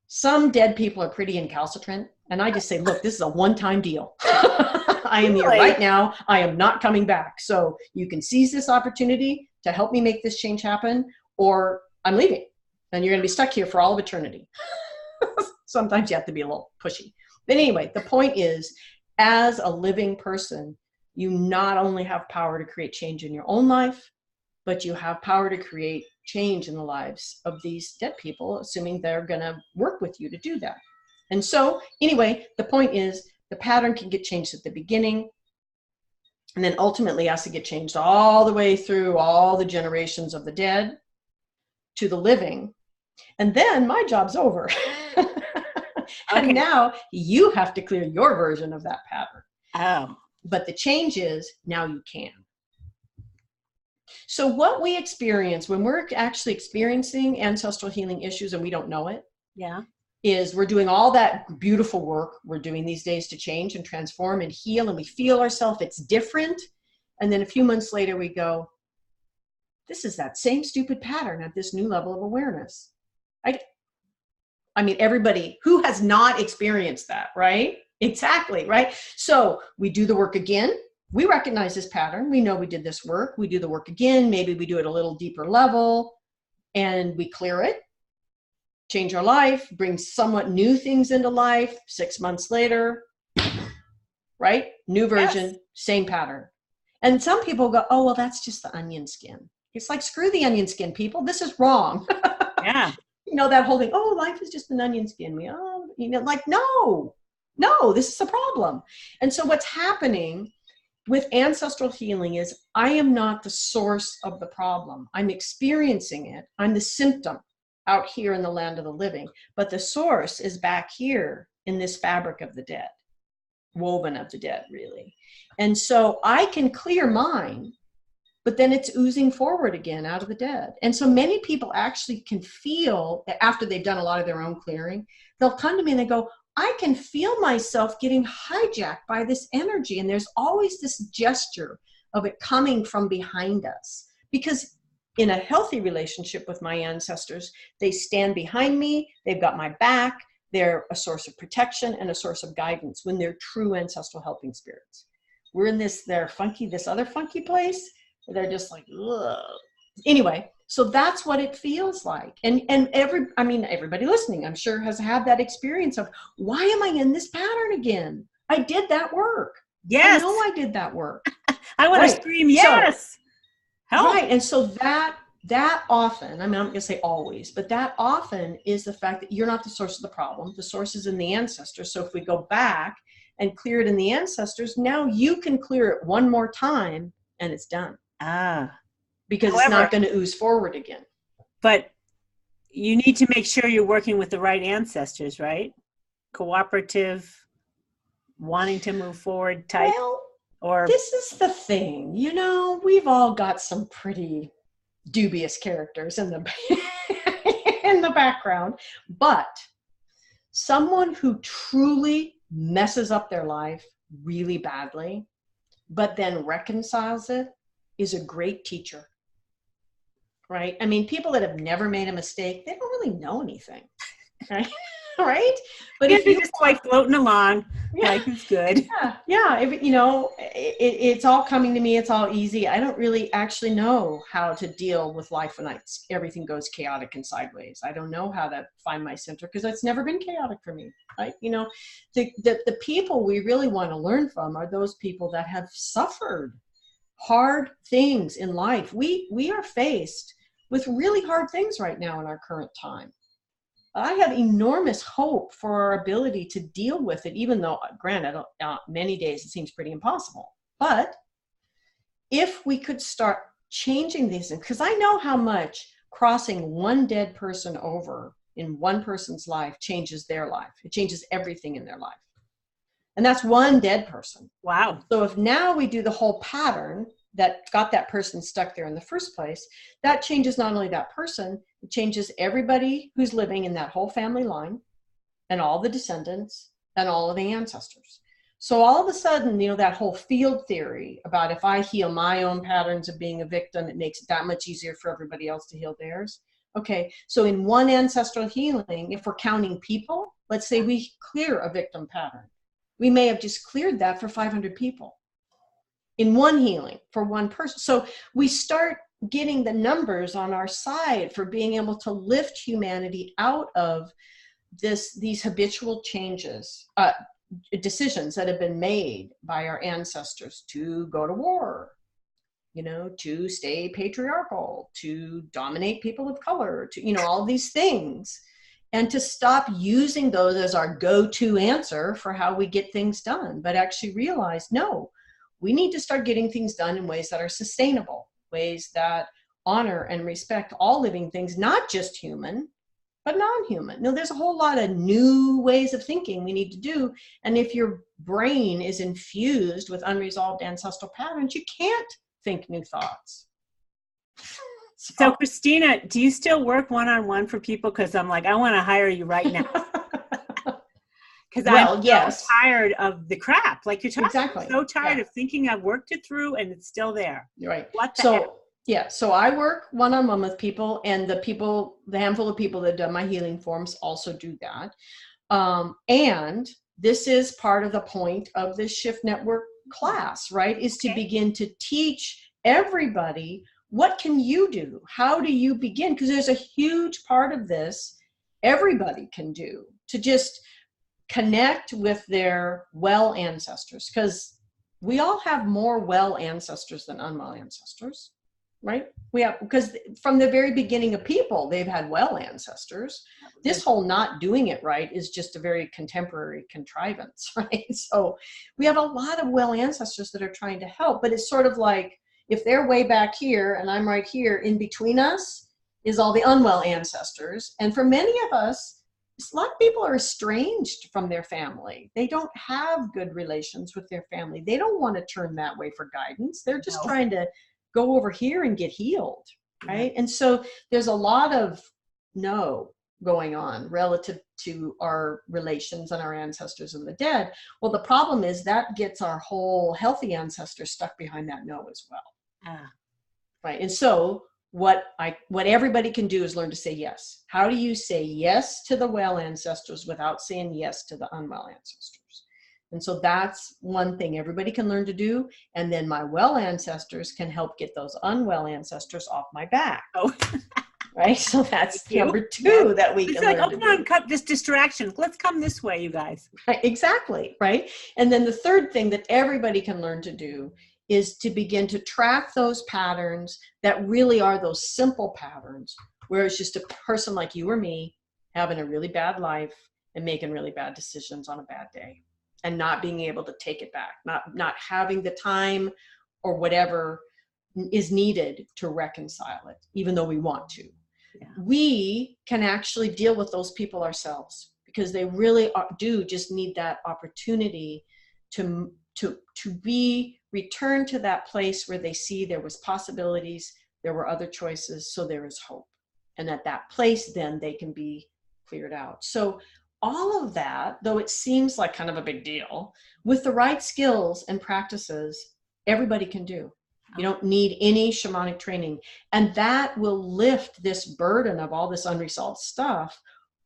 some dead people are pretty incalcitrant. And I just say, look, this is a one-time deal. I am here right now. I am not coming back. So you can seize this opportunity to help me make this change happen, or I'm leaving. And you're going to be stuck here for all of eternity. Sometimes you have to be a little pushy. But anyway, the point is, as a living person, you not only have power to create change in your own life, but you have power to create change in the lives of these dead people, assuming they're going to work with you to do that. And so anyway, the point is, the pattern can get changed at the beginning, and then ultimately has to get changed all the way through all the generations of the dead to the living. And then my job's over. And now you have to clear your version of that pattern. Oh. But the change is now you can. So what we experience when we're actually experiencing ancestral healing issues and we don't know it, is we're doing all that beautiful work we're doing these days to change and transform and heal, and we feel ourselves, it's different. And then a few months later we go, this is that same stupid pattern at this new level of awareness. I mean, everybody who has not experienced that, right? Exactly, right? So we do the work again. We recognize this pattern. We know we did this work. We do the work again. Maybe we do it a little deeper level and we clear it, change our life, bring somewhat new things into life. 6 months later, right? New version, same pattern. And some people go, oh, well, that's just the onion skin. It's like, screw the onion skin, people. This is wrong. Yeah. You know, that whole thing, oh, life is just an onion skin. Like, no, this is a problem. And so what's happening with ancestral healing is I am not the source of the problem. I'm experiencing it. I'm the symptom out here in the land of the living. But the source is back here in this fabric of the dead, woven of the dead, really. And so I can clear mine, but then it's oozing forward again out of the dead. And so many people actually can feel, after they've done a lot of their own clearing, they'll come to me and they go, I can feel myself getting hijacked by this energy. And there's always this gesture of it coming from behind us. Because in a healthy relationship with my ancestors, they stand behind me, they've got my back, they're a source of protection and a source of guidance when they're true ancestral helping spirits. We're in this other funky place. They're just like, ugh. Anyway, so that's what it feels like. And everybody listening, I'm sure, has had that experience of, why am I in this pattern again? I did that work. Yes. I know I did that work. I want to scream, yes. So, help. Right. And so that often, I'm not going to say always, but that often is the fact that you're not the source of the problem. The source is in the ancestors. So if we go back and clear it in the ancestors, now you can clear it one more time and it's done. Because it's not going to ooze forward again. But you need to make sure you're working with the right ancestors, right? Cooperative, wanting to move forward type. Well, or this is the thing, you know, we've all got some pretty dubious characters in the in the background, but someone who truly messes up their life really badly, but then reconciles it, is a great teacher, right? I mean, people that have never made a mistake, they don't really know anything, right? Right? But if you just like floating along, life is good. Yeah. If, you know, it's all coming to me. It's all easy. I don't really actually know how to deal with life when everything goes chaotic and sideways. I don't know how to find my center because it's never been chaotic for me, right? You know, the people we really want to learn from are those people that have suffered hard things in life. We are faced with really hard things right now in our current time. I have enormous hope for our ability to deal with it, even though, granted, many days it seems pretty impossible. But if we could start changing these things, because I know how much crossing one dead person over in one person's life changes their life. It changes everything in their life. And that's one dead person. Wow. So if now we do the whole pattern that got that person stuck there in the first place, that changes not only that person, it changes everybody who's living in that whole family line and all the descendants and all of the ancestors. So all of a sudden, you know, that whole field theory about if I heal my own patterns of being a victim, it makes it that much easier for everybody else to heal theirs. Okay, so in one ancestral healing, if we're counting people, let's say we clear a victim pattern. We may have just cleared that for 500 people in one healing for one person. So we start getting the numbers on our side for being able to lift humanity out of these habitual changes, decisions that have been made by our ancestors to go to war, you know, to stay patriarchal, to dominate people of color, to, you know, all these things. And to stop using those as our go-to answer for how we get things done, but actually realize, no, we need to start getting things done in ways that are sustainable, ways that honor and respect all living things, not just human, but non-human. No, there's a whole lot of new ways of thinking we need to do. And if your brain is infused with unresolved ancestral patterns, you can't think new thoughts. So Christina, do you still work one-on-one for people? Because I'm like, I want to hire you right now. Because I'm so tired of the crap. Like you're talking, exactly. I'm so tired of thinking I've worked it through and it's still there. You're right. What the heck? Yeah, so I work one-on-one with people, and the handful of people that have done my healing forms also do that. And this is part of the point of this Shift Network class, right? Is to begin to teach everybody, what can you do? How do you begin? Because there's a huge part of this everybody can do to just connect with their well ancestors, because we all have more well ancestors than unwell ancestors, right? We have, because from the very beginning of people, they've had well ancestors. This whole not doing it right is just a very contemporary contrivance, right? So we have a lot of well ancestors that are trying to help, but it's sort of like, if they're way back here and I'm right here, in between us is all the unwell ancestors. And for many of us, a lot of people are estranged from their family. They don't have good relations with their family. They don't want to turn that way for guidance. They're just trying to go over here and get healed, right? And so there's a lot of no going on relative to our relations and our ancestors and the dead. Well, the problem is that gets our whole healthy ancestors stuck behind that no as well. Right. And so what everybody can do is learn to say yes. How do you say yes to the well ancestors without saying yes to the unwell ancestors? And so that's one thing everybody can learn to do. And then my well ancestors can help get those unwell ancestors off my back. Right. So that's number two that we can learn to do. Come on, cut this distraction. Let's come this way, you guys. Right, exactly. Right. And then the third thing that everybody can learn to do is to begin to track those patterns that really are those simple patterns, where it's just a person like you or me having a really bad life and making really bad decisions on a bad day and not being able to take it back, not having the time or whatever is needed to reconcile it, even though we want to. Yeah. We can actually deal with those people ourselves, because they really do just need that opportunity to be returned to that place where they see there was possibilities, there were other choices, so there is hope. And at that place, then they can be cleared out. So all of that, though it seems like kind of a big deal, with the right skills and practices, everybody can do. You don't need any shamanic training. And that will lift this burden of all this unresolved stuff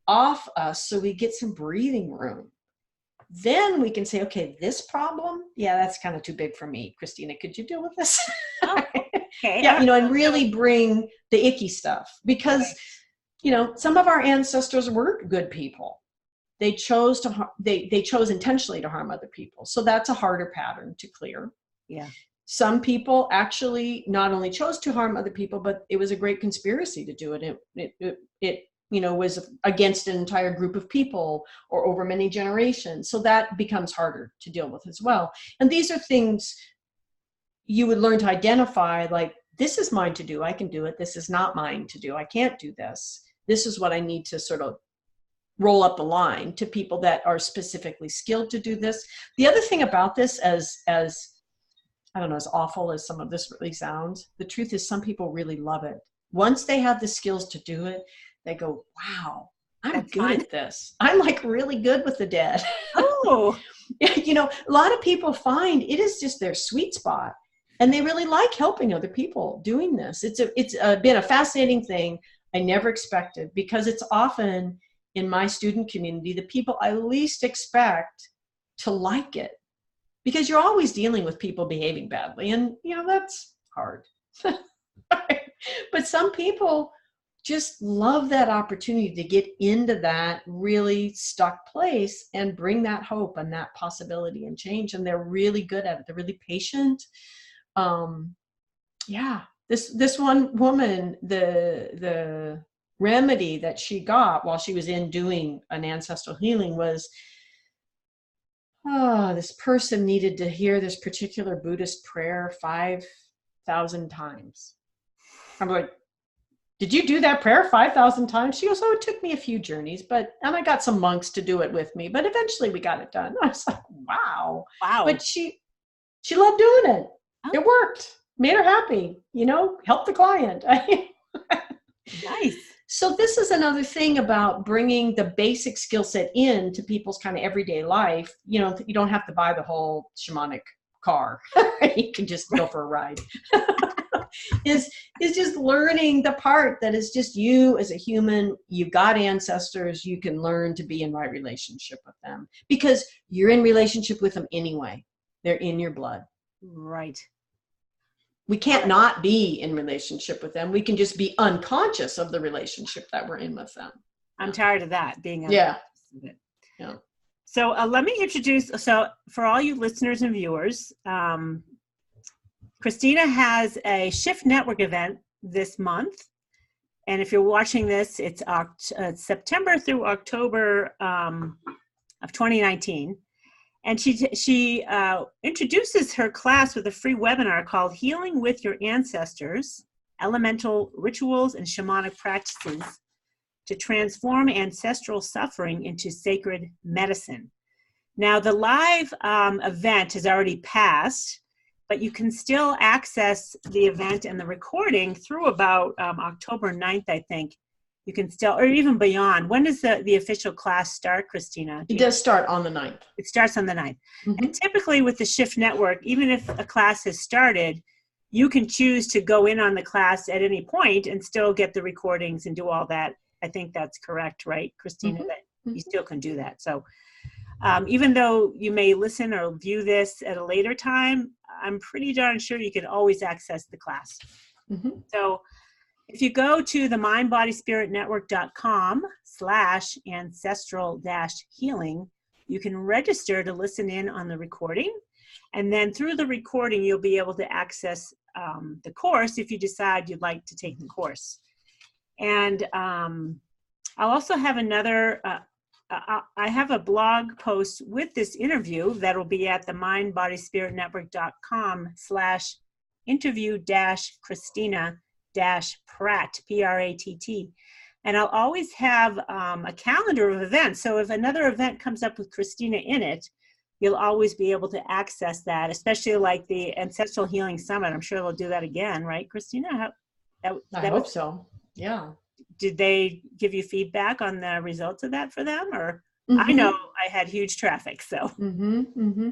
off us, so we get some breathing room. Then we can say, okay, this problem, yeah, that's kind of too big for me. Christina, could you deal with this? Okay. Yeah, and really bring the icky stuff, because, some of our ancestors were good people. They chose they chose intentionally to harm other people. So that's a harder pattern to clear. Yeah. Some people actually not only chose to harm other people, but it was a great conspiracy to do it. It was against an entire group of people or over many generations. So that becomes harder to deal with as well. And these are things you would learn to identify, like, this is mine to do, I can do it. This is not mine to do, I can't do this. This is what I need to sort of roll up the line to people that are specifically skilled to do this. The other thing about this, as I don't know, as awful as some of this really sounds, the truth is some people really love it. Once they have the skills to do it, they go, wow, I'm good at this. I'm like really good with the dead. Oh, A lot of people find it is just their sweet spot, and they really like helping other people doing this. It's been a fascinating thing I never expected, because it's often in my student community the people I least expect to like it, because you're always dealing with people behaving badly, and that's hard. But some people just love that opportunity to get into that really stuck place and bring that hope and that possibility and change, and they're really good at it. They're really patient. This one woman, the remedy that she got while she was in doing an ancestral healing was, this person needed to hear this particular Buddhist prayer 5,000 times. I'm like, did you do that prayer 5,000 times? She goes, oh, it took me a few journeys, and I got some monks to do it with me, but eventually we got it done. I was like, wow. But she loved doing it. Oh. It worked, made her happy, helped the client. Nice. So this is another thing about bringing the basic skill set in to people's kind of everyday life. You don't have to buy the whole shamanic car. You can just go for a ride. is just learning the part that is just you as a human. You've got ancestors. You can learn to be in right relationship with them, because you're in relationship with them anyway. They're in your blood. Right. We can't not be in relationship with them. We can just be unconscious of the relationship that we're in with them. I'm tired of that, being unconscious of it. Yeah. So let me introduce, for all you listeners and viewers, Christina has a Shift Network event this month. And if you're watching this, it's September through October of 2019. And she introduces her class with a free webinar called Healing with Your Ancestors, Elemental Rituals and Shamanic Practices to Transform Ancestral Suffering into Sacred Medicine. Now, the live event has already passed, but you can still access the event and the recording through about October 9th, I think. You can still, or even beyond. When does the official class start, Christina? It does start on the 9th. It starts on the 9th. Mm-hmm. And typically with the Shift Network, even if a class has started, you can choose to go in on the class at any point and still get the recordings and do all that. I think that's correct, right, Christina? Mm-hmm. That you still can do that. So even though you may listen or view this at a later time, I'm pretty darn sure you can always access the class. Mm-hmm. So if you go to the mindbodyspiritnetwork.com/ancestral-healing, you can register to listen in on the recording. And then through the recording, you'll be able to access the course if you decide you'd like to take the course. And I'll also have another, I have a blog post with this interview that'll be at the mindbodyspiritnetwork.com/interview-Christina-Pratt, Pratt. And I'll always have a calendar of events. So if another event comes up with Christina in it, you'll always be able to access that, especially like the Ancestral Healing Summit. I'm sure they'll do that again, right, Christina? I hope so. Yeah. Did they give you feedback on the results of that for them? Or mm-hmm. I know I had huge traffic, so. Mm-hmm. Mm-hmm.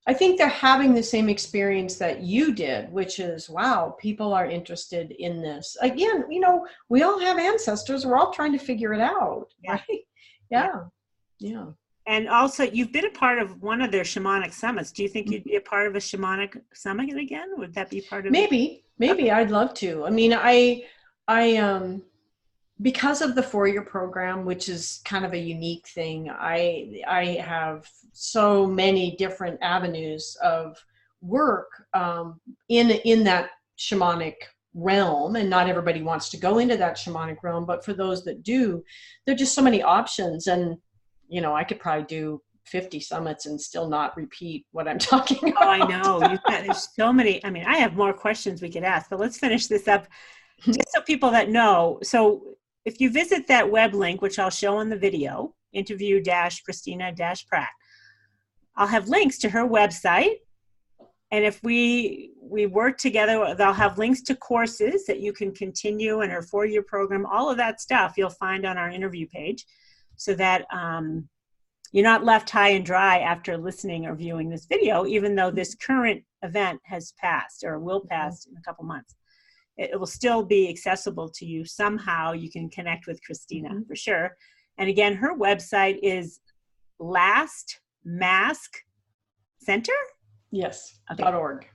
I think they're having the same experience that you did, which is, wow, people are interested in this. Again, we all have ancestors. We're all trying to figure it out, right? Yeah. And also, you've been a part of one of their shamanic summits. Do you think you'd be a part of a shamanic summit again? Would that be part of Maybe. Okay. I'd love to. I mean, I because of the 4-year program, which is kind of a unique thing, I have so many different avenues of work in that shamanic realm, and not everybody wants to go into that shamanic realm, but for those that do, there are just so many options. And, you know, I could probably do 50 summits and still not repeat what I'm talking about. Oh, I know. There's so many. I mean, I have more questions we could ask, but let's finish this up just so people that know. So if you visit that web link, which I'll show on the video, interview-Christina-Pratt, I'll have links to her website. And if we work together, they'll have links to courses that you can continue in her 4-year program. All of that stuff you'll find on our interview page, so that you're not left high and dry after listening or viewing this video, even though this current event has passed or will pass in a couple months. It will still be accessible to you somehow. You can connect with Christina for sure. And again, her website is Last Mask Center? Yes, Okay. .org.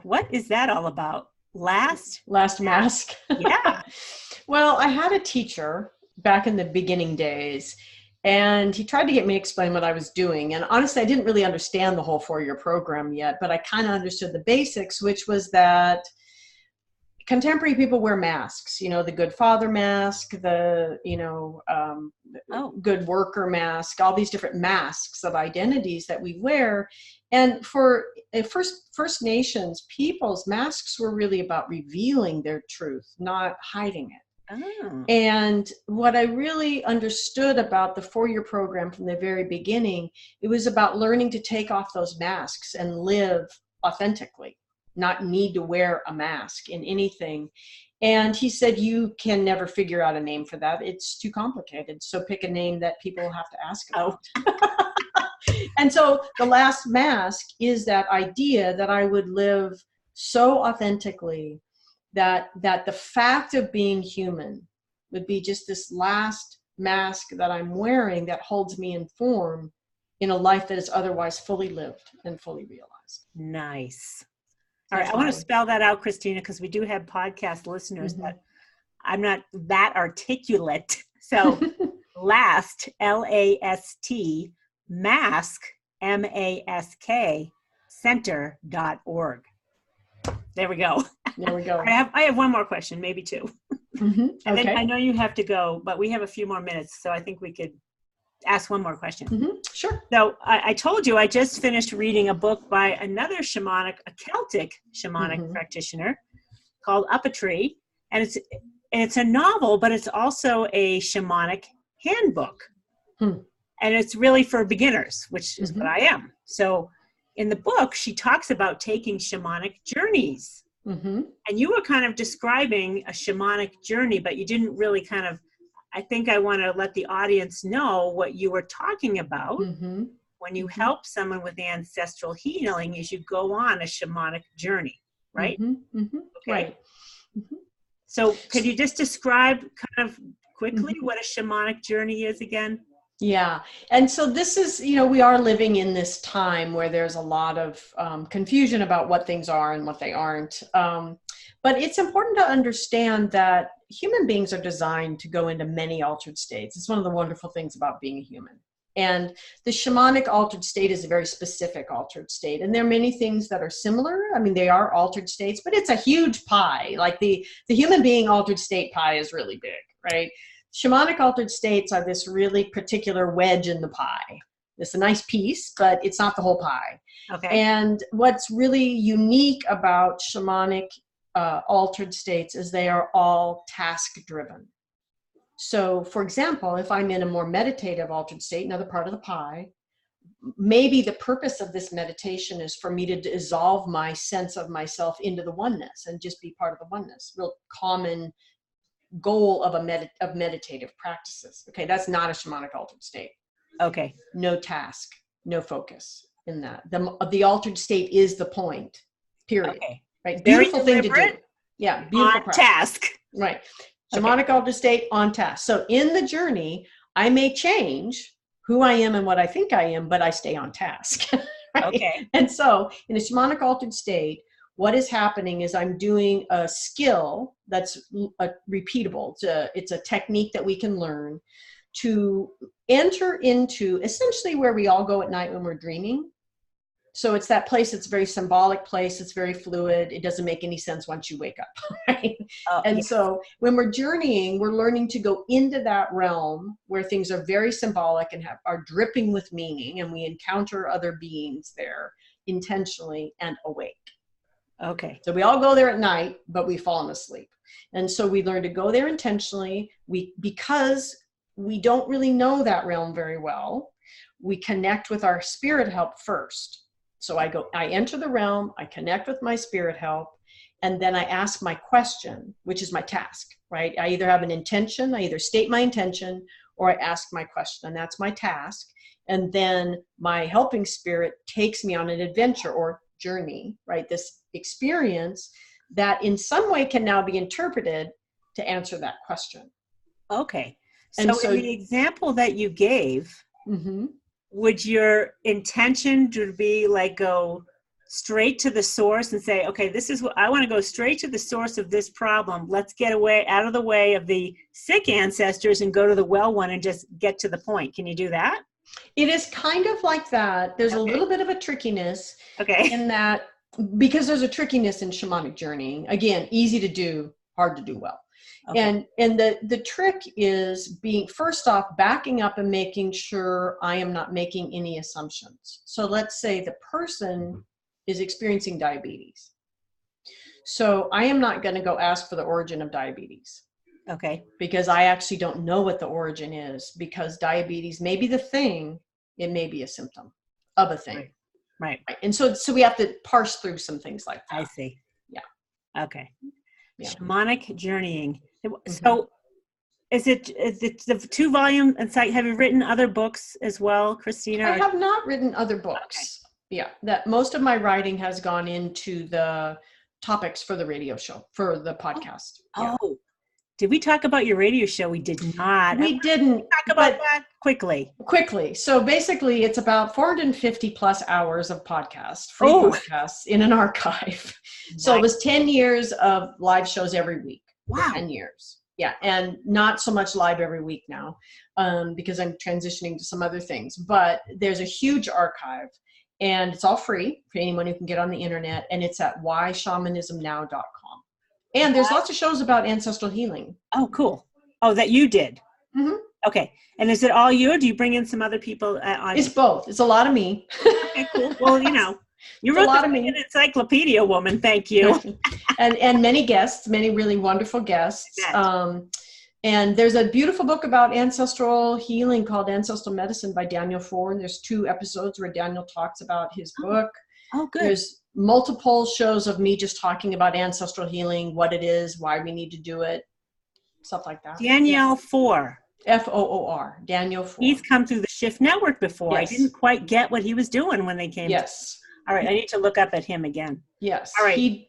What is that all about? Last Mask. Yeah. Well, I had a teacher back in the beginning days, and he tried to get me to explain what I was doing. And honestly, I didn't really understand the whole 4-year program yet, but I kind of understood the basics, which was that contemporary people wear masks, you know, the good father mask, the, you know, good worker mask, all these different masks of identities that we wear. And for First Nations peoples, masks were really about revealing their truth, not hiding it. Oh. And what I really understood about the 4-year program from the very beginning, it was about learning to take off those masks and live authentically, not need to wear a mask in anything. And he said, you can never figure out a name for that. It's too complicated. So pick a name that people have to ask about. And so the last mask is that idea that I would live so authentically that the fact of being human would be just this last mask that I'm wearing that holds me in form in a life that is otherwise fully lived and fully realized. Nice. All right, I want to spell that out, Christina, because we do have podcast listeners that I'm not that articulate. So last, L-A-S-T, mask, M-A-S-K, center.org. There we go. There we go. I have one more question, maybe two. And Okay. then I know you have to go, but we have a few more minutes, so I think we could ask one more question. Sure. So I told you I just finished reading a book by another a Celtic shamanic practitioner called Up a Tree. And it's a novel, but it's also a shamanic handbook. And it's really for beginners, which is what I am. So in the book, she talks about taking shamanic journeys. And you were kind of describing a shamanic journey, but you didn't really I think I want to let the audience know what you were talking about when you help someone with ancestral healing is you go on a shamanic journey, right? Okay. Right. So could you just describe kind of quickly what a shamanic journey is again? Yeah. And so this is, you know, we are living in this time where there's a lot of confusion about what things are and what they aren't. But it's important to understand that human beings are designed to go into many altered states. It's one of the wonderful things about being a human. And the shamanic altered state is a very specific altered state. And there are many things that are similar. I mean, they are altered states, but it's a huge pie. Like the human being altered state pie is really big, right? Shamanic altered states are this really particular wedge in the pie. It's a nice piece, but it's not the whole pie. Okay. And what's really unique about shamanic altered states is they are all task driven. So for example, if I'm in a more meditative altered state, another part of the pie, maybe the purpose of this meditation is for me to dissolve my sense of myself into the oneness and just be part of the oneness. Real common goal of meditative practices. Okay, that's not a shamanic altered state. Okay. No task, no focus in that. The altered state is the point, period. Okay. Right? Beautiful thing to do. Yeah, beautiful on task. Right. Shamanic altered state on task. So in the journey, I may change who I am and what I think I am, but I stay on task. Right? Okay. And so in a shamanic altered state, what is happening is I'm doing a skill that's repeatable. It's a technique that we can learn to enter into essentially where we all go at night when we're dreaming, So it's that place, it's a very symbolic place. It's very fluid. It doesn't make any sense once you wake up, right? And Yes. so when we're journeying, we're learning to go into that realm where things are very symbolic and are dripping with meaning, and we encounter other beings there intentionally and awake. Okay. So we all go there at night, but we've fallen asleep. And so we learn to go there intentionally. Because we don't really know that realm very well, we connect with our spirit help first. So I enter the realm, I connect with my spirit help, and then I ask my question, which is my task, right? I either have an intention, I either state my intention, or I ask my question, and that's my task. And then my helping spirit takes me on an adventure or journey, right? This experience that in some way can now be interpreted to answer that question. Okay. And So in the example that you gave, would your intention to be like go straight to the source and say, okay, this is what I want to go straight to the source of this problem. Let's get away out of the way of the sick ancestors and go to the well one and just get to the point. Can you do that? It is kind of like that. There's a little bit of a trickiness in that, because there's a trickiness in shamanic journeying. Again, easy to do, hard to do well. Okay. And the trick is being, first off, backing up and making sure I am not making any assumptions. So let's say the person is experiencing diabetes. So I am not going to go ask for the origin of diabetes. Okay. Because I actually don't know what the origin is, because diabetes may be the thing, it may be a symptom of a thing. Right. And so we have to parse through some things like that. I see. Yeah. Okay. Yeah. Shamanic journeying. So is it the 2-volume site? Have you written other books as well, Christina? I have not written other books. Okay. Yeah. That most of my writing has gone into the topics for the radio show, for the podcast. Oh. Yeah. Did we talk about your radio show? We did not. We didn't. Talk about that quickly. So basically, it's about 450 plus hours of podcasts, free podcasts in an archive. Nice. So it was 10 years of live shows every week. Wow. 10 years. Yeah. And not so much live every week now, because I'm transitioning to some other things. But there's a huge archive, and it's all free for anyone who can get on the internet. And it's at whyshamanismnow.com. And there's lots of shows about ancestral healing. Oh, cool. Oh, that you did. Mm-hmm. Okay. And is it all you, or do you bring in some other people on? It's both. It's a lot of me. Okay, cool. Well, you wrote a lot of me. An encyclopedia woman. Thank you. and many guests, many really wonderful guests. And there's a beautiful book about ancestral healing called Ancestral Medicine by Daniel Ford. There's 2 episodes where Daniel talks about his book. Oh, good. There's multiple shows of me just talking about ancestral healing, what it is, why we need to do it, stuff like that. Daniel Foor. Foor. Daniel Foor. He's come through the Shift Network before. Yes. I didn't quite get what he was doing when they came. Yes. All right. I need to look up at him again. Yes. All right.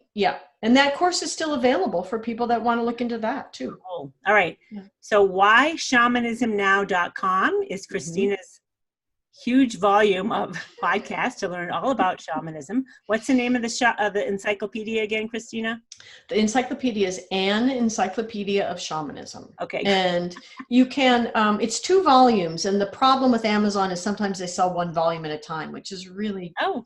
And that course is still available for people that want to look into that too. Oh, all right. Yeah. So whyshamanismnow.com is Christina's huge volume of podcasts to learn all about shamanism. What's the name of the encyclopedia again, Christina? The encyclopedia is An Encyclopedia of Shamanism. Okay. And you can, it's 2 volumes. And the problem with Amazon is sometimes they sell 1 volume at a time, which is really dumb.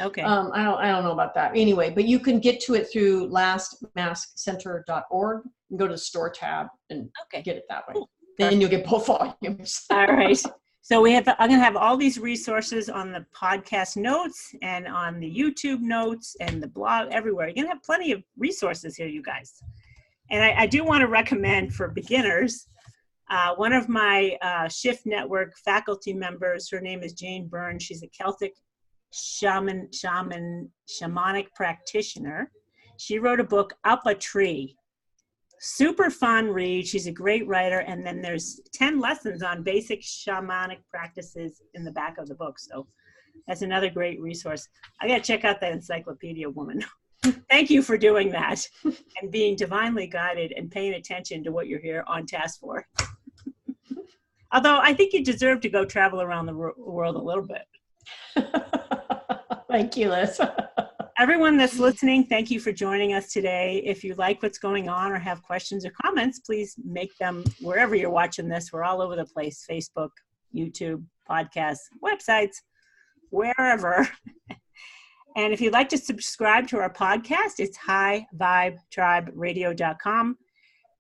Okay. I don't know about that. Anyway, but you can get to it through lastmaskcenter.org and go to the store tab and get it that way. Cool. Then you'll get both volumes. All right. So I'm going to have all these resources on the podcast notes and on the YouTube notes and the blog, everywhere. You're going to have plenty of resources here, you guys. And I do want to recommend for beginners, one of my Shift Network faculty members, her name is Jane Byrne. She's a Celtic shamanic practitioner. She wrote a book, Up a Tree. Super fun read. She's a great writer. And then there's 10 lessons on basic shamanic practices in the back of the book. So that's another great resource. I got to check out that encyclopedia woman. Thank you for doing that and being divinely guided and paying attention to what you're here on task for. Although I think you deserve to go travel around the world a little bit. Thank you, Liz. Everyone that's listening, thank you for joining us today. If you like what's going on or have questions or comments, please make them wherever you're watching this. We're all over the place: Facebook, YouTube, podcasts, websites. wherever. And if you'd like to subscribe to our podcast, it's highvibetriberadio.com.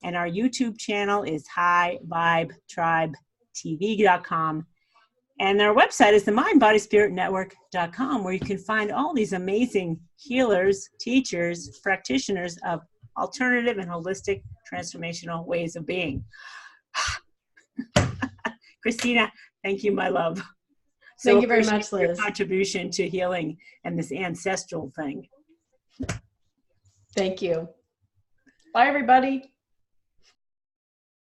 And our YouTube channel is highvibetribetv.com. And our website is the mindbodyspiritnetwork.com, where you can find all these amazing healers, teachers, practitioners of alternative and holistic transformational ways of being. Christina, thank you, my love. Thank you very much, Liz. Your contribution to healing and this ancestral thing. Thank you. Bye, everybody.